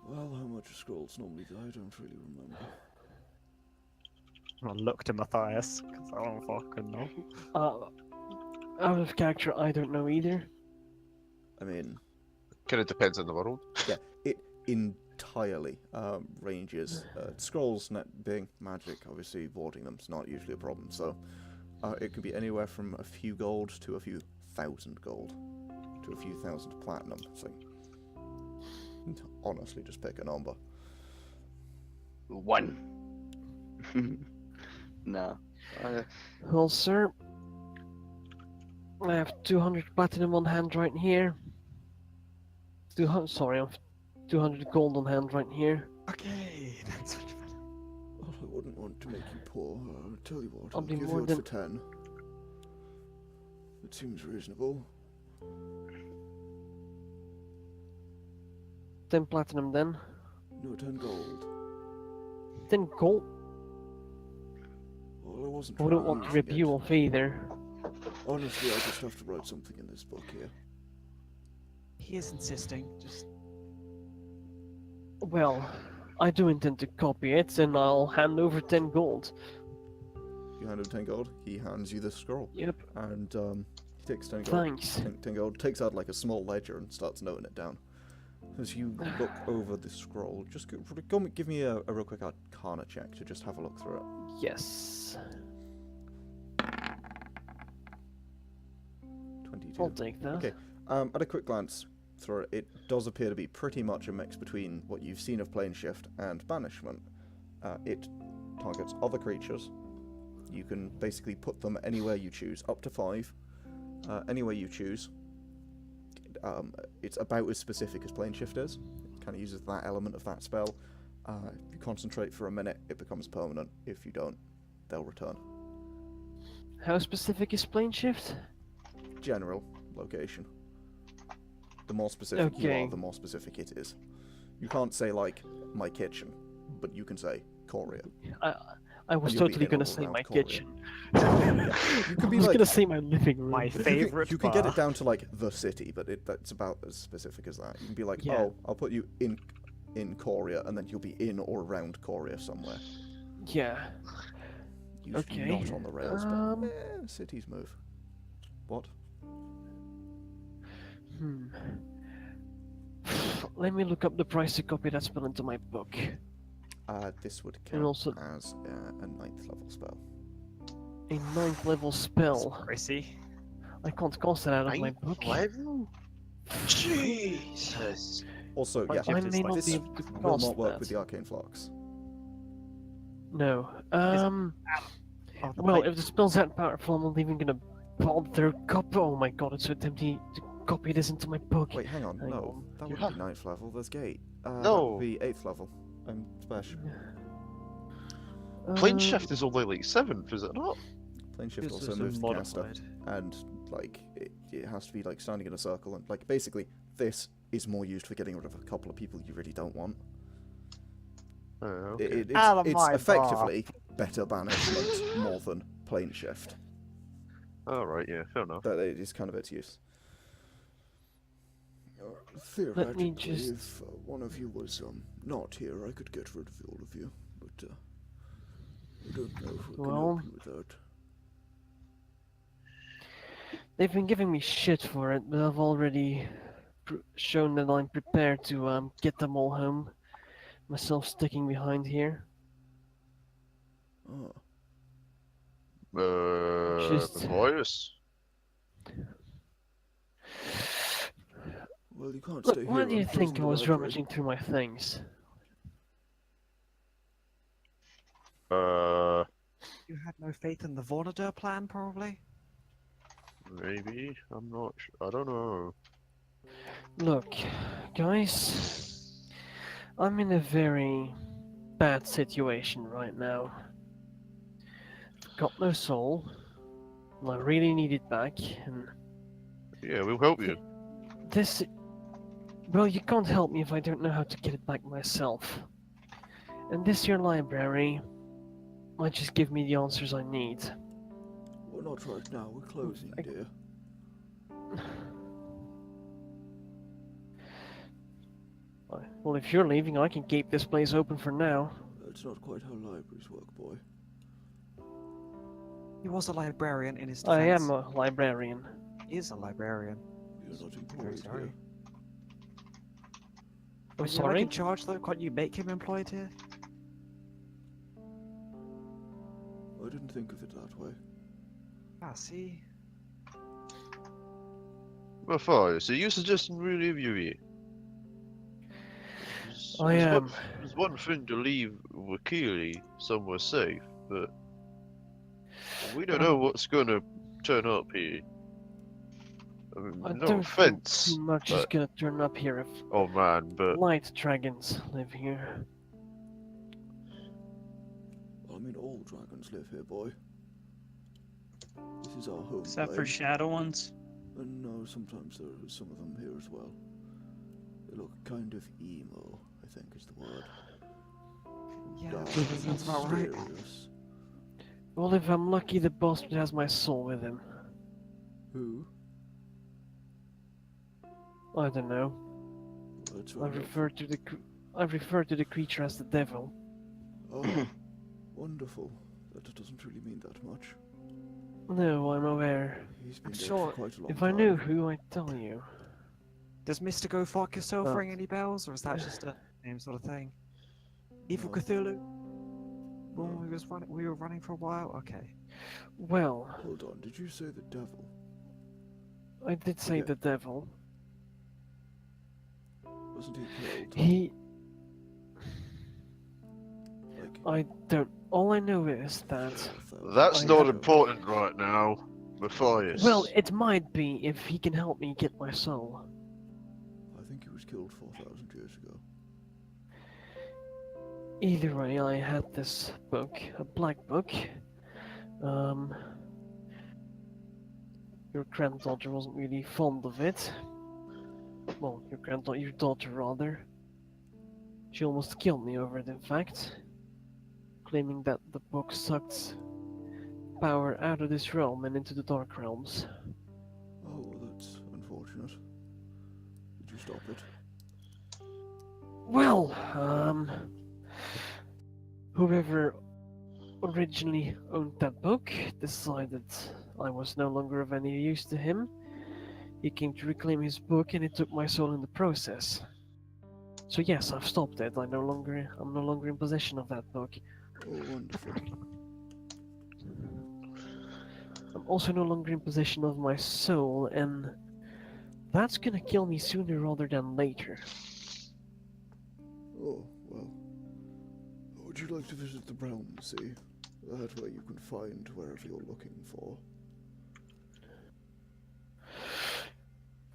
Well, how much a scroll's normally? I don't really remember. I looked at Mathias because I don't fucking know. Out of character, I don't know either. I mean, Kind of depends on the world. in entirely ranges. Scrolls being magic, obviously warding them is not usually a problem, so it could be anywhere from a few gold to a few thousand gold to a few thousand platinum. So honestly, just pick a number. 1. No. Well, sir, I have 200 platinum on hand right here. 200, sorry, I have 200 gold on hand right here. Okay, that's much better. Well, I wouldn't want to make you poor. I'll tell you what, I'll I'll be give more you it than- for 10. It seems reasonable. 10 platinum then. No, 10 gold. 10 gold? Well, I wasn't I trying wouldn't to want to use rip it. you off either. Honestly, I just have to write something in this book here. He is insisting. Just Well, I do intend to copy it, and I'll hand over 10 gold. You hand him 10 gold, he hands you the scroll. Yep, And he takes 10 gold. thanks. 10 gold, takes out like a small ledger and starts noting it down. As you look over the scroll, just give me a real quick Arcana check to just have a look through it. Yes. 22. I'll take that. Okay. At a quick glance through it, it does appear to be pretty much a mix between what you've seen of plane shift and banishment. It targets other creatures. You can basically put them anywhere you choose, up to 5. Anywhere you choose. It's about as specific as plane shift is. It kind of uses that element of that spell. If you concentrate for a minute, it becomes permanent. If you don't, they'll return. How specific is plane shift? General location. The more specific you Okay. are, the more specific it is. You can't say, like, my kitchen, but you can say Korea. I was you'll be totally in gonna or say around my Korea. kitchen. You could I be was like, gonna say my living room. My you can- favourite You can get bar. it down to, like, the city, but that's about as specific as that. You can be like, Yeah. oh, I'll put you in Korea, and then you'll be in or around Korea somewhere. Yeah. Usually Okay, not on the rails, but cities move. What? Let me look up the price to copy that spell into my book. This would And count also- as a 9th level spell. A 9th level spell. Pricey. I can't cast that out of my Ninth book. level? Jesus. Also, Punch yeah, it. I Just may like not this be able to will cast not work that. with the arcane flux. No. Oh, the Well, plate- if the spell's that powerful, I'm not even gonna bother copy. Oh my god, it's so tempting to copy this into my book. Wait, hang on, Hang no. on. That wouldn't be 9th level, there's gate. That No. would be 8th level. I'm special. Plane Uh, shift is only like 7th, is it not? Plane shift this also is moves the caster. modified. And, like, it has to be, like, standing in a circle. And, like, basically, this is more used for getting rid of a couple of people you really don't want. Oh, okay. It's, Out of it's my effectively better banishment more than plane shift. Alright, yeah, fair enough. But it is kind of its use. Let Theoretically, me just- if one of you was not here, I could get rid of all of you. But I don't know if we can Well- help you with that. They've been giving me shit for it, but I've already shown that I'm prepared to get them all home. Myself sticking behind here. Oh, Just- Mathias? well, you can't Look, stay why here. do you I'm think closing I the was library. rummaging through my things? You had no faith in the Vornadur plan, probably? Maybe? I'm not sure. I don't know. Look, guys, I'm in a very bad situation right now. Got no soul, and I really need it back, and Yeah, we'll help you. this... Well, you can't help me if I don't know how to get it back myself. And this here library might just give me the answers I need. Well, not right now. We're closing, dear. Well, if you're leaving, I can keep this place open for now. That's not quite how libraries work, boy. He was a librarian in his I defense. am a librarian. He is a librarian. You're not Very employed sorry. here. I'm You're like in sorry? charge though, can't you make him employed here? I didn't think of it that way. Ah, see? Mathias, are you suggesting we leave you here? I am. It's one thing to leave Wakili somewhere safe, but we don't know what's gonna turn up here. I mean, I no don't offense. think too much is but- gonna turn up here if Oh man, but light dragons live here. I mean, all dragons live here, boy. This is our home. Except for plane. shadow ones. And no, sometimes there are some of them here as well. They look kind of emo, I think is the word. Yeah, Dark that and sounds about right. mysterious. Well, if I'm lucky, the bastard has my soul with him. Who? I don't know. That's I right. refer to the creature as the devil. Oh, wonderful. That doesn't really mean that much. No, I'm aware. He's been I'm dead sure for quite a long If time. I knew who, I'd tell you. Does Mr. Go Fuck Yourself Oh. ring any bells, or is that just a name sort of thing? Evil No. Cthulhu? No. When we were running for a while? Okay. Well, Hold on, did you say the devil? I did say Yeah. the devil. Wasn't he killed? He... Like, I don't... All I know is that... 4,000 that's I not have- important right now, Mathias. Well, it might be if he can help me get my soul. I think he was killed 4,000 years ago. Either way, I had this book, a black book. Your granddaughter wasn't really fond of it. Well, your daughter rather. She almost killed me over it, in fact. Claiming that the book sucked power out of this realm and into the Dark Realms. Oh, well, that's unfortunate. Did you stop it? Well, whoever originally owned that book decided I was no longer of any use to him. He came to reclaim his book and it took my soul in the process. So yes, I've stopped it. I'm no longer in possession of that book. Oh, wonderful. I'm also no longer in possession of my soul, and that's gonna kill me sooner rather than later. Oh, well. Would you like to visit the realm, see? That way you can find wherever you're looking for.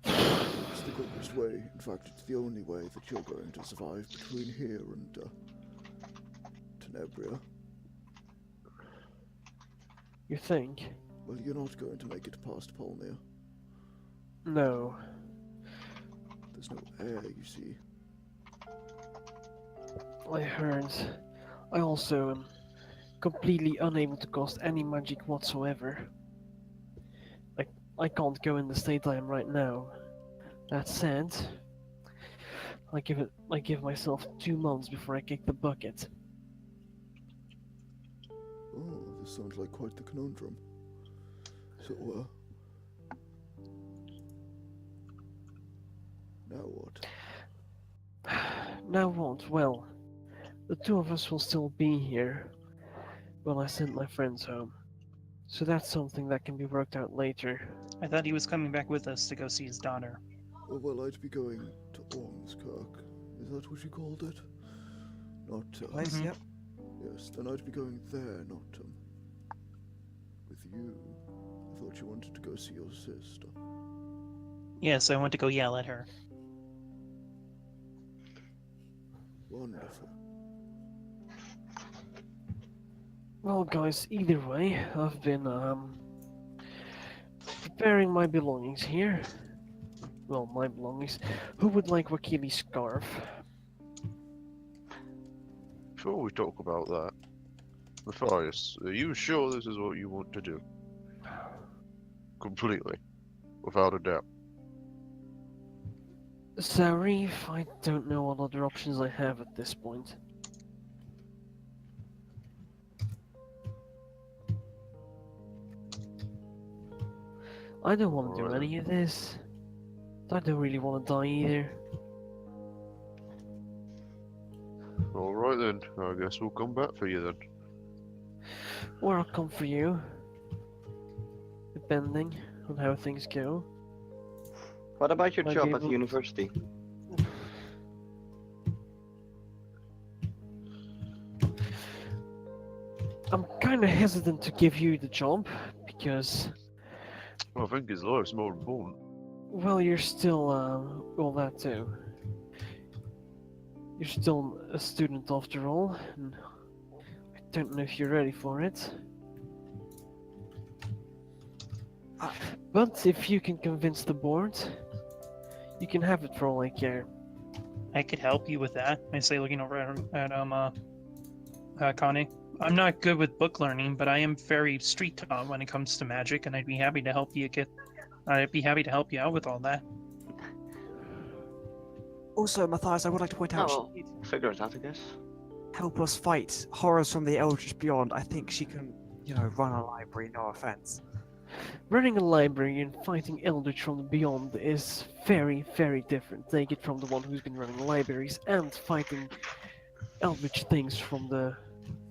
It's the quickest way. In fact, it's the only way that you're going to survive between here and, Tenebria. You think? Well, you're not going to make it past Polnir. No. There's no air, you see. I heard. I also am completely unable to cast any magic whatsoever. I can't go in the state I am right now. That said, I give myself 2 months before I kick the bucket. Oh, this sounds like quite the conundrum. So, now what? Now what? Well, the two of us will still be here when I send my friends home. So that's something that can be worked out later. I thought he was coming back with us to go see his daughter. Oh, well, I'd be going to Ormskirk. Is that what you called it? Not, Place, Mhm. yep. Yes, then I'd be going there, not, with you. I thought you wanted to go see your sister. Yes, I went to go yell at her. Wonderful. Well, guys, either way, I've been, preparing my belongings here. Well, my belongings. Who would like Wakili's scarf? Before we talk about that, Mathias, are you sure this is what you want to do? Completely. Without a doubt. Sauriv, I don't know what other options I have at this point. I don't want to do Alright. any of this. I don't really want to die either. Alright then, I guess we'll come back for you then. Or I'll come for you. Depending on how things go. What about your Might job be at the able- university? I'm kind of hesitant to give you the job because, Well, I think his life's more important. well, you're still all that too. You're still a student after all, and I don't know if you're ready for it. But if you can convince the board, you can have it for all I care. I could help you with that. I say, looking over at Akane. I'm not good with book learning, but I am very street taught when it comes to magic, and I'd be happy to help you out with all that. Also, Mathias, I would like to point out, Oh, she well, figure it out, I guess. help us fight horrors from the Eldritch Beyond. I think she can, run a library, no offense. Running a library and fighting Eldritch from the Beyond is very, very different. Take it from the one who's been running libraries and fighting Eldritch things from the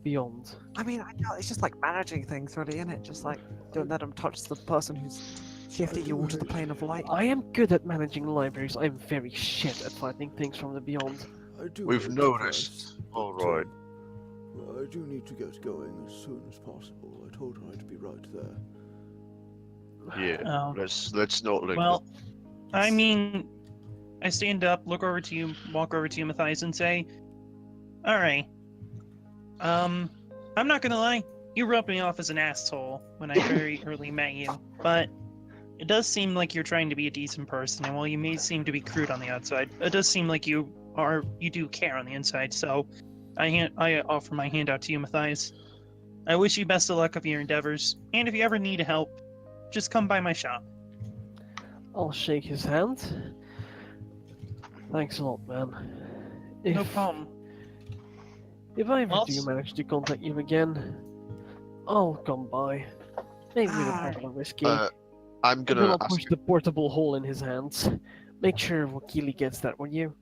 Beyond. I mean, I know, it's just like managing things, really, isn't it? Just like, don't let them touch the person who's shifting you onto the plane of light. I am good at managing libraries. I'm very shit at fighting things from the Beyond. I do We've hate to noticed. press, but, Alright. I do need to get going as soon as possible. I told her I'd be right there. Yeah, Oh. let's not linger. Well, I mean, I stand up, walk over to you, Mathias, and say, "All right. I'm not gonna lie. You rubbed me off as an asshole when I very early met you, but it does seem like you're trying to be a decent person. And while you may seem to be crude on the outside, it does seem like you do care on the inside. So, I offer my hand out to you, Mathias. I wish you best of luck of your endeavors, and if you ever need help, just come by my shop." I'll shake his hand. Thanks a lot, man. No problem. If I ever do Also- manage to contact you again, I'll come by. Maybe with a bottle of whiskey. I'm And then gonna I'll ask push the portable hole in his hands. Make sure Wakili gets that, will you?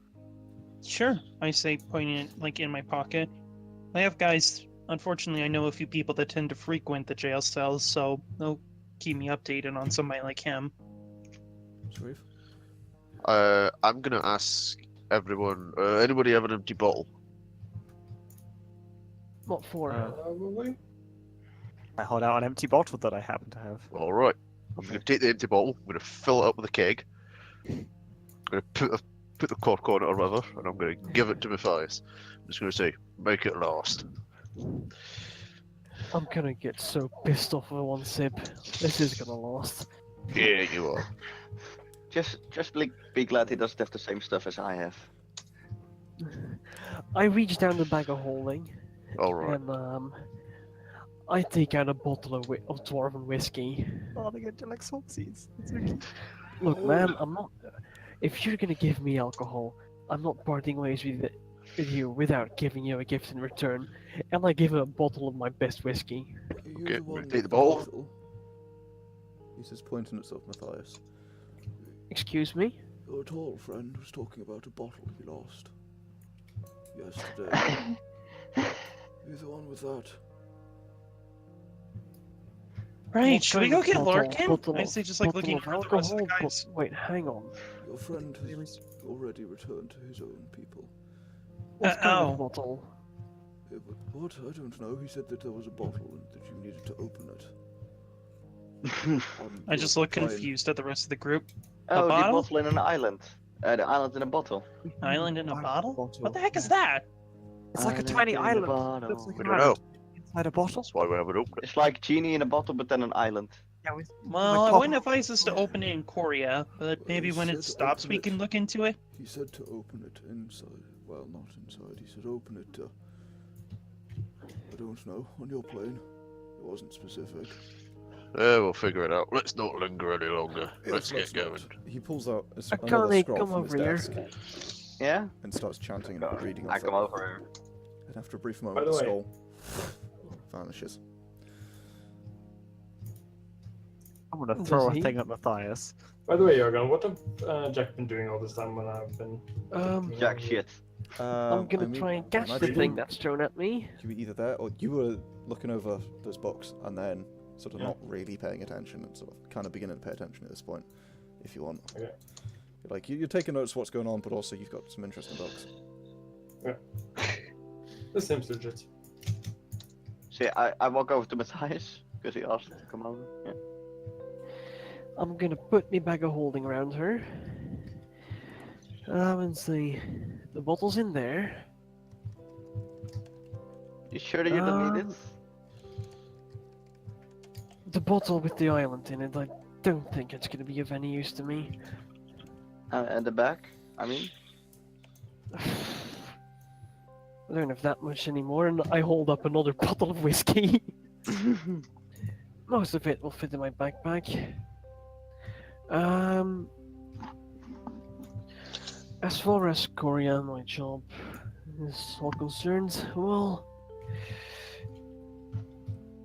Sure, I say, pointing it like in my pocket. I have guys. Unfortunately, I know a few people that tend to frequent the jail cells, so they'll keep me updated on somebody like him. Sauriv? I'm gonna ask everyone. Anybody have an empty bottle? Not for Probably. I hold out an empty bottle that I happen to have. All right. I'm gonna take the empty bottle. I'm gonna fill it up with a keg. I'm gonna put the cork on it or whatever, and I'm gonna give it to Mathias. I'm just gonna say, make it last. I'm gonna get so pissed off with one sip. This is gonna last. Yeah, you are. Just be glad he doesn't have the same stuff as I have. I reach down the bag of holding, All right. and I take out a bottle of dwarven whiskey. Oh, they get like salt seeds. It's so cute. Look, man, I'm not. If you're gonna give me alcohol, I'm not parting ways with you without giving you a gift in return. And I give him a bottle of my best whiskey. Are you Okay, the one take with the bottle. bottle? He says, pointing at Mathias. Excuse me? Your tall friend was talking about a bottle he lost yesterday. You the one with that? Right, What should we kind go of get bottle? Larkin? Bottle I of- say, just like bottle looking of for the rest of the alcohol? guys. Wait, hang on. Your friend has already returned to his own people. What kind oh. of bottle? Yeah, but what? I don't know. He said that there was a bottle and that you needed to open it. I just look confused at the rest of the group. Oh, the bottle? bottle in an island. The island in a bottle. Island in a Island bottle? bottle. What the heck is that? It's like a Island tiny in a island. bottle. Looks like We an don't know. island inside a bottle. That's why we haven't opened it. It's like genie in a bottle, but then an island. Yeah, with Well, Like I pop- wouldn't advise us to open it in Korea, but maybe when it Said stops, open we it. can look into it. He said to open it inside. Well, not inside. He said open it to. I don't know. On your plane. It wasn't specific. Yeah, we'll figure it out. Let's not linger any longer. Yes, Let's get going. not. He pulls out Akane, another scroll come from his over here. desk Yeah? and starts chanting and reading I off come it. over here. And after a brief By moment, the the way- scroll vanishes. I'm gonna Does throw a he? thing at Mathias. By the way, Yargon, what have Jack been doing all this time when I've been? Um, Jack shit. I'm gonna I mean, try and catch the imagine thing that's thrown at me. You were either there or you were looking over this box and then sort of Yeah. not really paying attention and sort of kind of beginning to pay attention at this point, if you want. Okay. Like you're taking notes of what's going on, but also you've got some interesting books. This seems legit. See, I walk over to Mathias because he asked to come over. Yeah. I'm gonna put my bag of holding around her. And see. The bottle's in there. You sure that you don't need it? The bottle with the island in it, I don't think it's gonna be of any use to me. And the back? I mean? I don't have that much anymore, and I hold up another bottle of whiskey. Most of it will fit in my backpack. As far as Korea, my job is all concerned, well,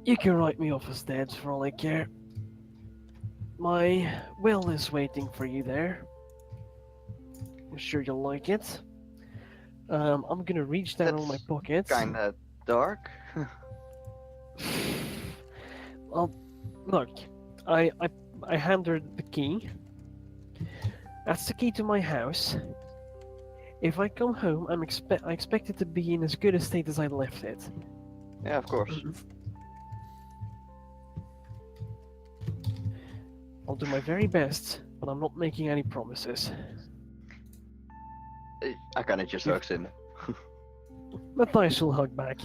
you can write me off as dead for all I care. My will is waiting for you there. I'm sure you'll like it. I'm gonna reach down all my That's pockets. Kinda dark. Well, look, I hand her the key. That's the key to my house. If I come home, I expect it to be in as good a state as I left it. Yeah, of course. I'll do my very best, but I'm not making any promises. I kinda just hugs him. Mathias will hug back.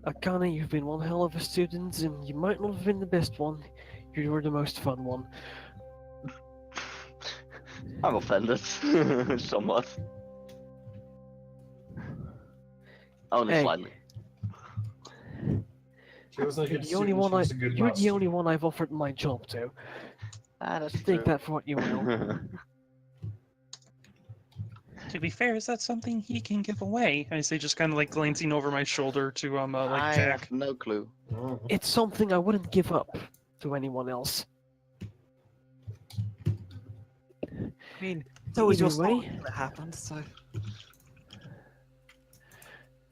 Akane, you've been one hell of a student, and you might not have been the best one. You were the most fun one. I'm offended. Somewhat. Only Hey. slightly. She was not a You're good the only student, one she was a good you're the master. only one I've offered my job to. Ah, that's Take true. that for what you will. To be fair, is that something he can give away? I say, just kind of like glancing over my shoulder to like I Jack. have no clue. Mhm. It's something I wouldn't give up to anyone else. I mean, it's always your Either way- story that happened, so.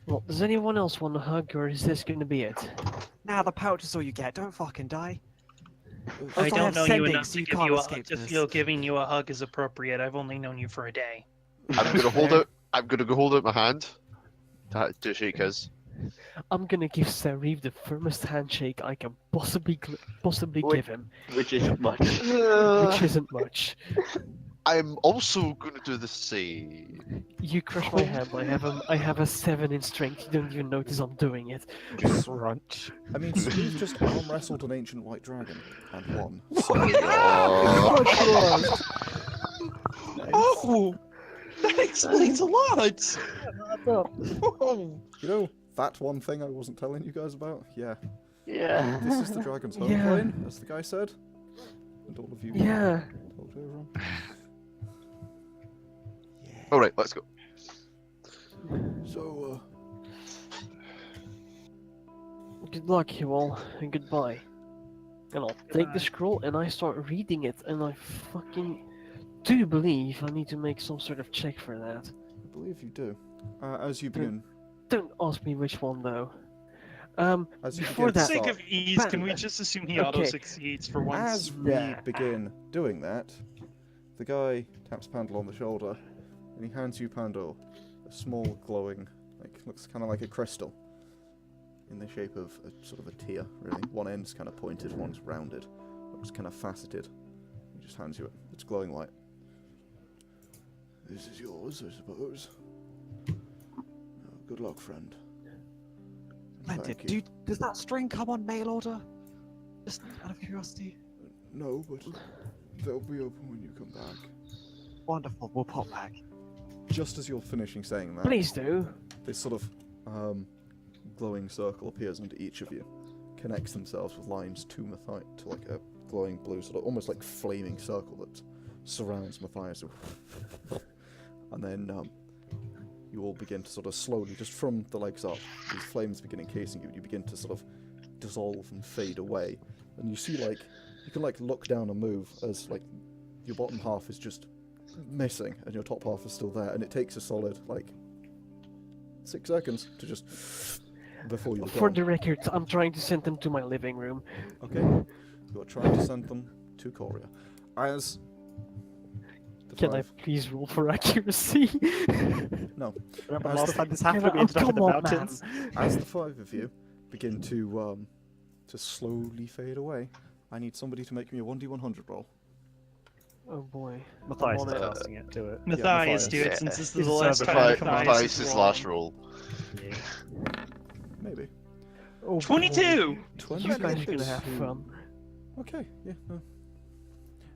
Well, does anyone else want a hug, or is this going to be it? Now the pouch is all you get. Don't fucking die. I Also, don't have know you sending, enough so to you give can't you escape to this. feel giving you a hug is appropriate. I've only known you for a day. I'm gonna hold fair. out. I'm gonna go hold out my hand to shake his. I'm gonna give Sauriv the firmest handshake I can possibly Wait. give him, Which isn't much. which isn't much. I'm also gonna do the same. You crush my hand. I have a 7 in strength. You don't even notice I'm doing it. Crunch. I mean, Steve just arm wrestled an ancient white dragon and won. So, Oh, that explains a lot. you know that one thing I wasn't telling you guys about? Yeah, Yeah. this is the dragon's home Yeah. plane, as the guy said. And all of you Yeah. told everyone. All right, let's go. So, Good luck, you all, and goodbye. And I'll take the scroll and I start reading it, and I fucking do believe I need to make some sort of check for that. I believe you do. As you begin, Don't ask me which one though. as you before begin For to the that- sake start, of ease, can we just assume he auto Okay. succeeds for once? as we Yeah. begin doing that, the guy taps Pandal on the shoulder, and he hands you Pandal a small glowing, looks kind of like a crystal, in the shape of a sort of a tear. Really, one end's kind of pointed, one's rounded, looks kind of faceted. He just hands you it. It's glowing white. This is yours, I suppose. Good luck, friend. And Splendid. thank you. Does that string come on mail order? Just out of curiosity. No, but they'll be open when you come back. Wonderful. We'll pop back. Just as you're finishing saying that, Please do. this sort of glowing circle appears under each of you, connects themselves with lines to Mathias, to like a glowing blue, sort of almost like flaming circle that surrounds Mathias. And then you all begin to sort of slowly, just from the legs up, these flames begin encasing you, and you begin to sort of dissolve and fade away. And you see, like, you can like look down and move as like your bottom half is just missing, and your top half is still there, and it takes a solid, like, 6 seconds to just... before you're For gone. the record, I'm trying to send them to my living room. Okay, you're trying to send them to Korea. As... the Can I five- please roll for accuracy? No. Remember As last the- time this Can happened, we I- ended up in come the on, mountains. As the 5 of you begin to slowly fade away, I need somebody to make me a 1d100 roll. Oh boy. Matthias I'm is on it. casting it, do it. Matthias, Matthias. do it Yeah. since this is You the last deserve time it. Matthias Matthias' is last rolling. roll. Maybe. Oh, 22! boy. 20. You guys are gonna have fun. Okay, yeah. No.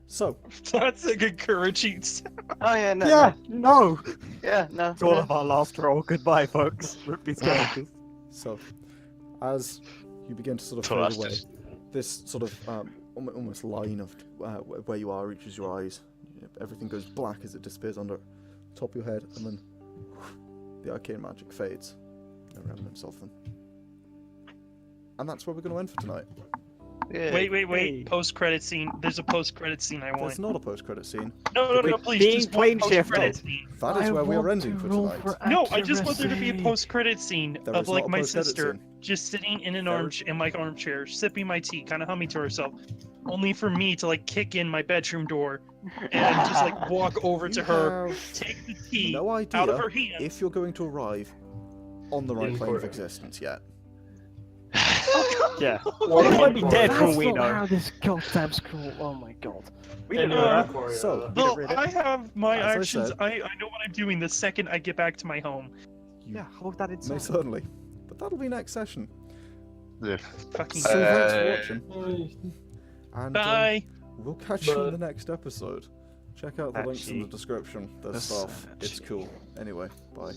So, That's a good courage cheat. Oh yeah, no. Yeah, no! Yeah, no. It's all of our last roll. Goodbye, folks. Rip these characters. so, as you begin to sort of So fade that's away, just- this sort of almost line of where you are reaches your eyes. Everything goes black as it disappears under the top of your head, and then the arcane magic fades. No remnants of them. And that's where we're going to end for tonight. Yeah. Wait. Hey. Post-credit scene. There's a post-credit scene I want. There's not a post-credit scene. No, please, Being just one plane shift. post-credit scene. That is I where we are want ending to for roll tonight. for No, I just want there to be a accuracy. post-credit scene There of is not like a my post-credit sister scene. just sitting in There in my armchair, sipping my tea, kind of humming to herself, only for me to like kick in my bedroom door and just like walk over to You her, have take the tea no idea out of her hand. if you're going to arrive on the right In plane of Korea. existence yet. Yeah. Or He might be Korea. dead for That's we not know. how this goddamn scroll. Oh my god. We And didn't you're know at that. Korea. So- Well, read it. I have my As I actions. said- I know what I'm doing the second I get back to my home. You Yeah, hold that may inside. certainly. But that'll be next session. Yeah. Fucking So thanks for watching. Hey. And bye. we'll catch you in Bye. the next episode. Check out the links in the Actually, description. There's that's stuff. sad. It's cool. Anyway, bye.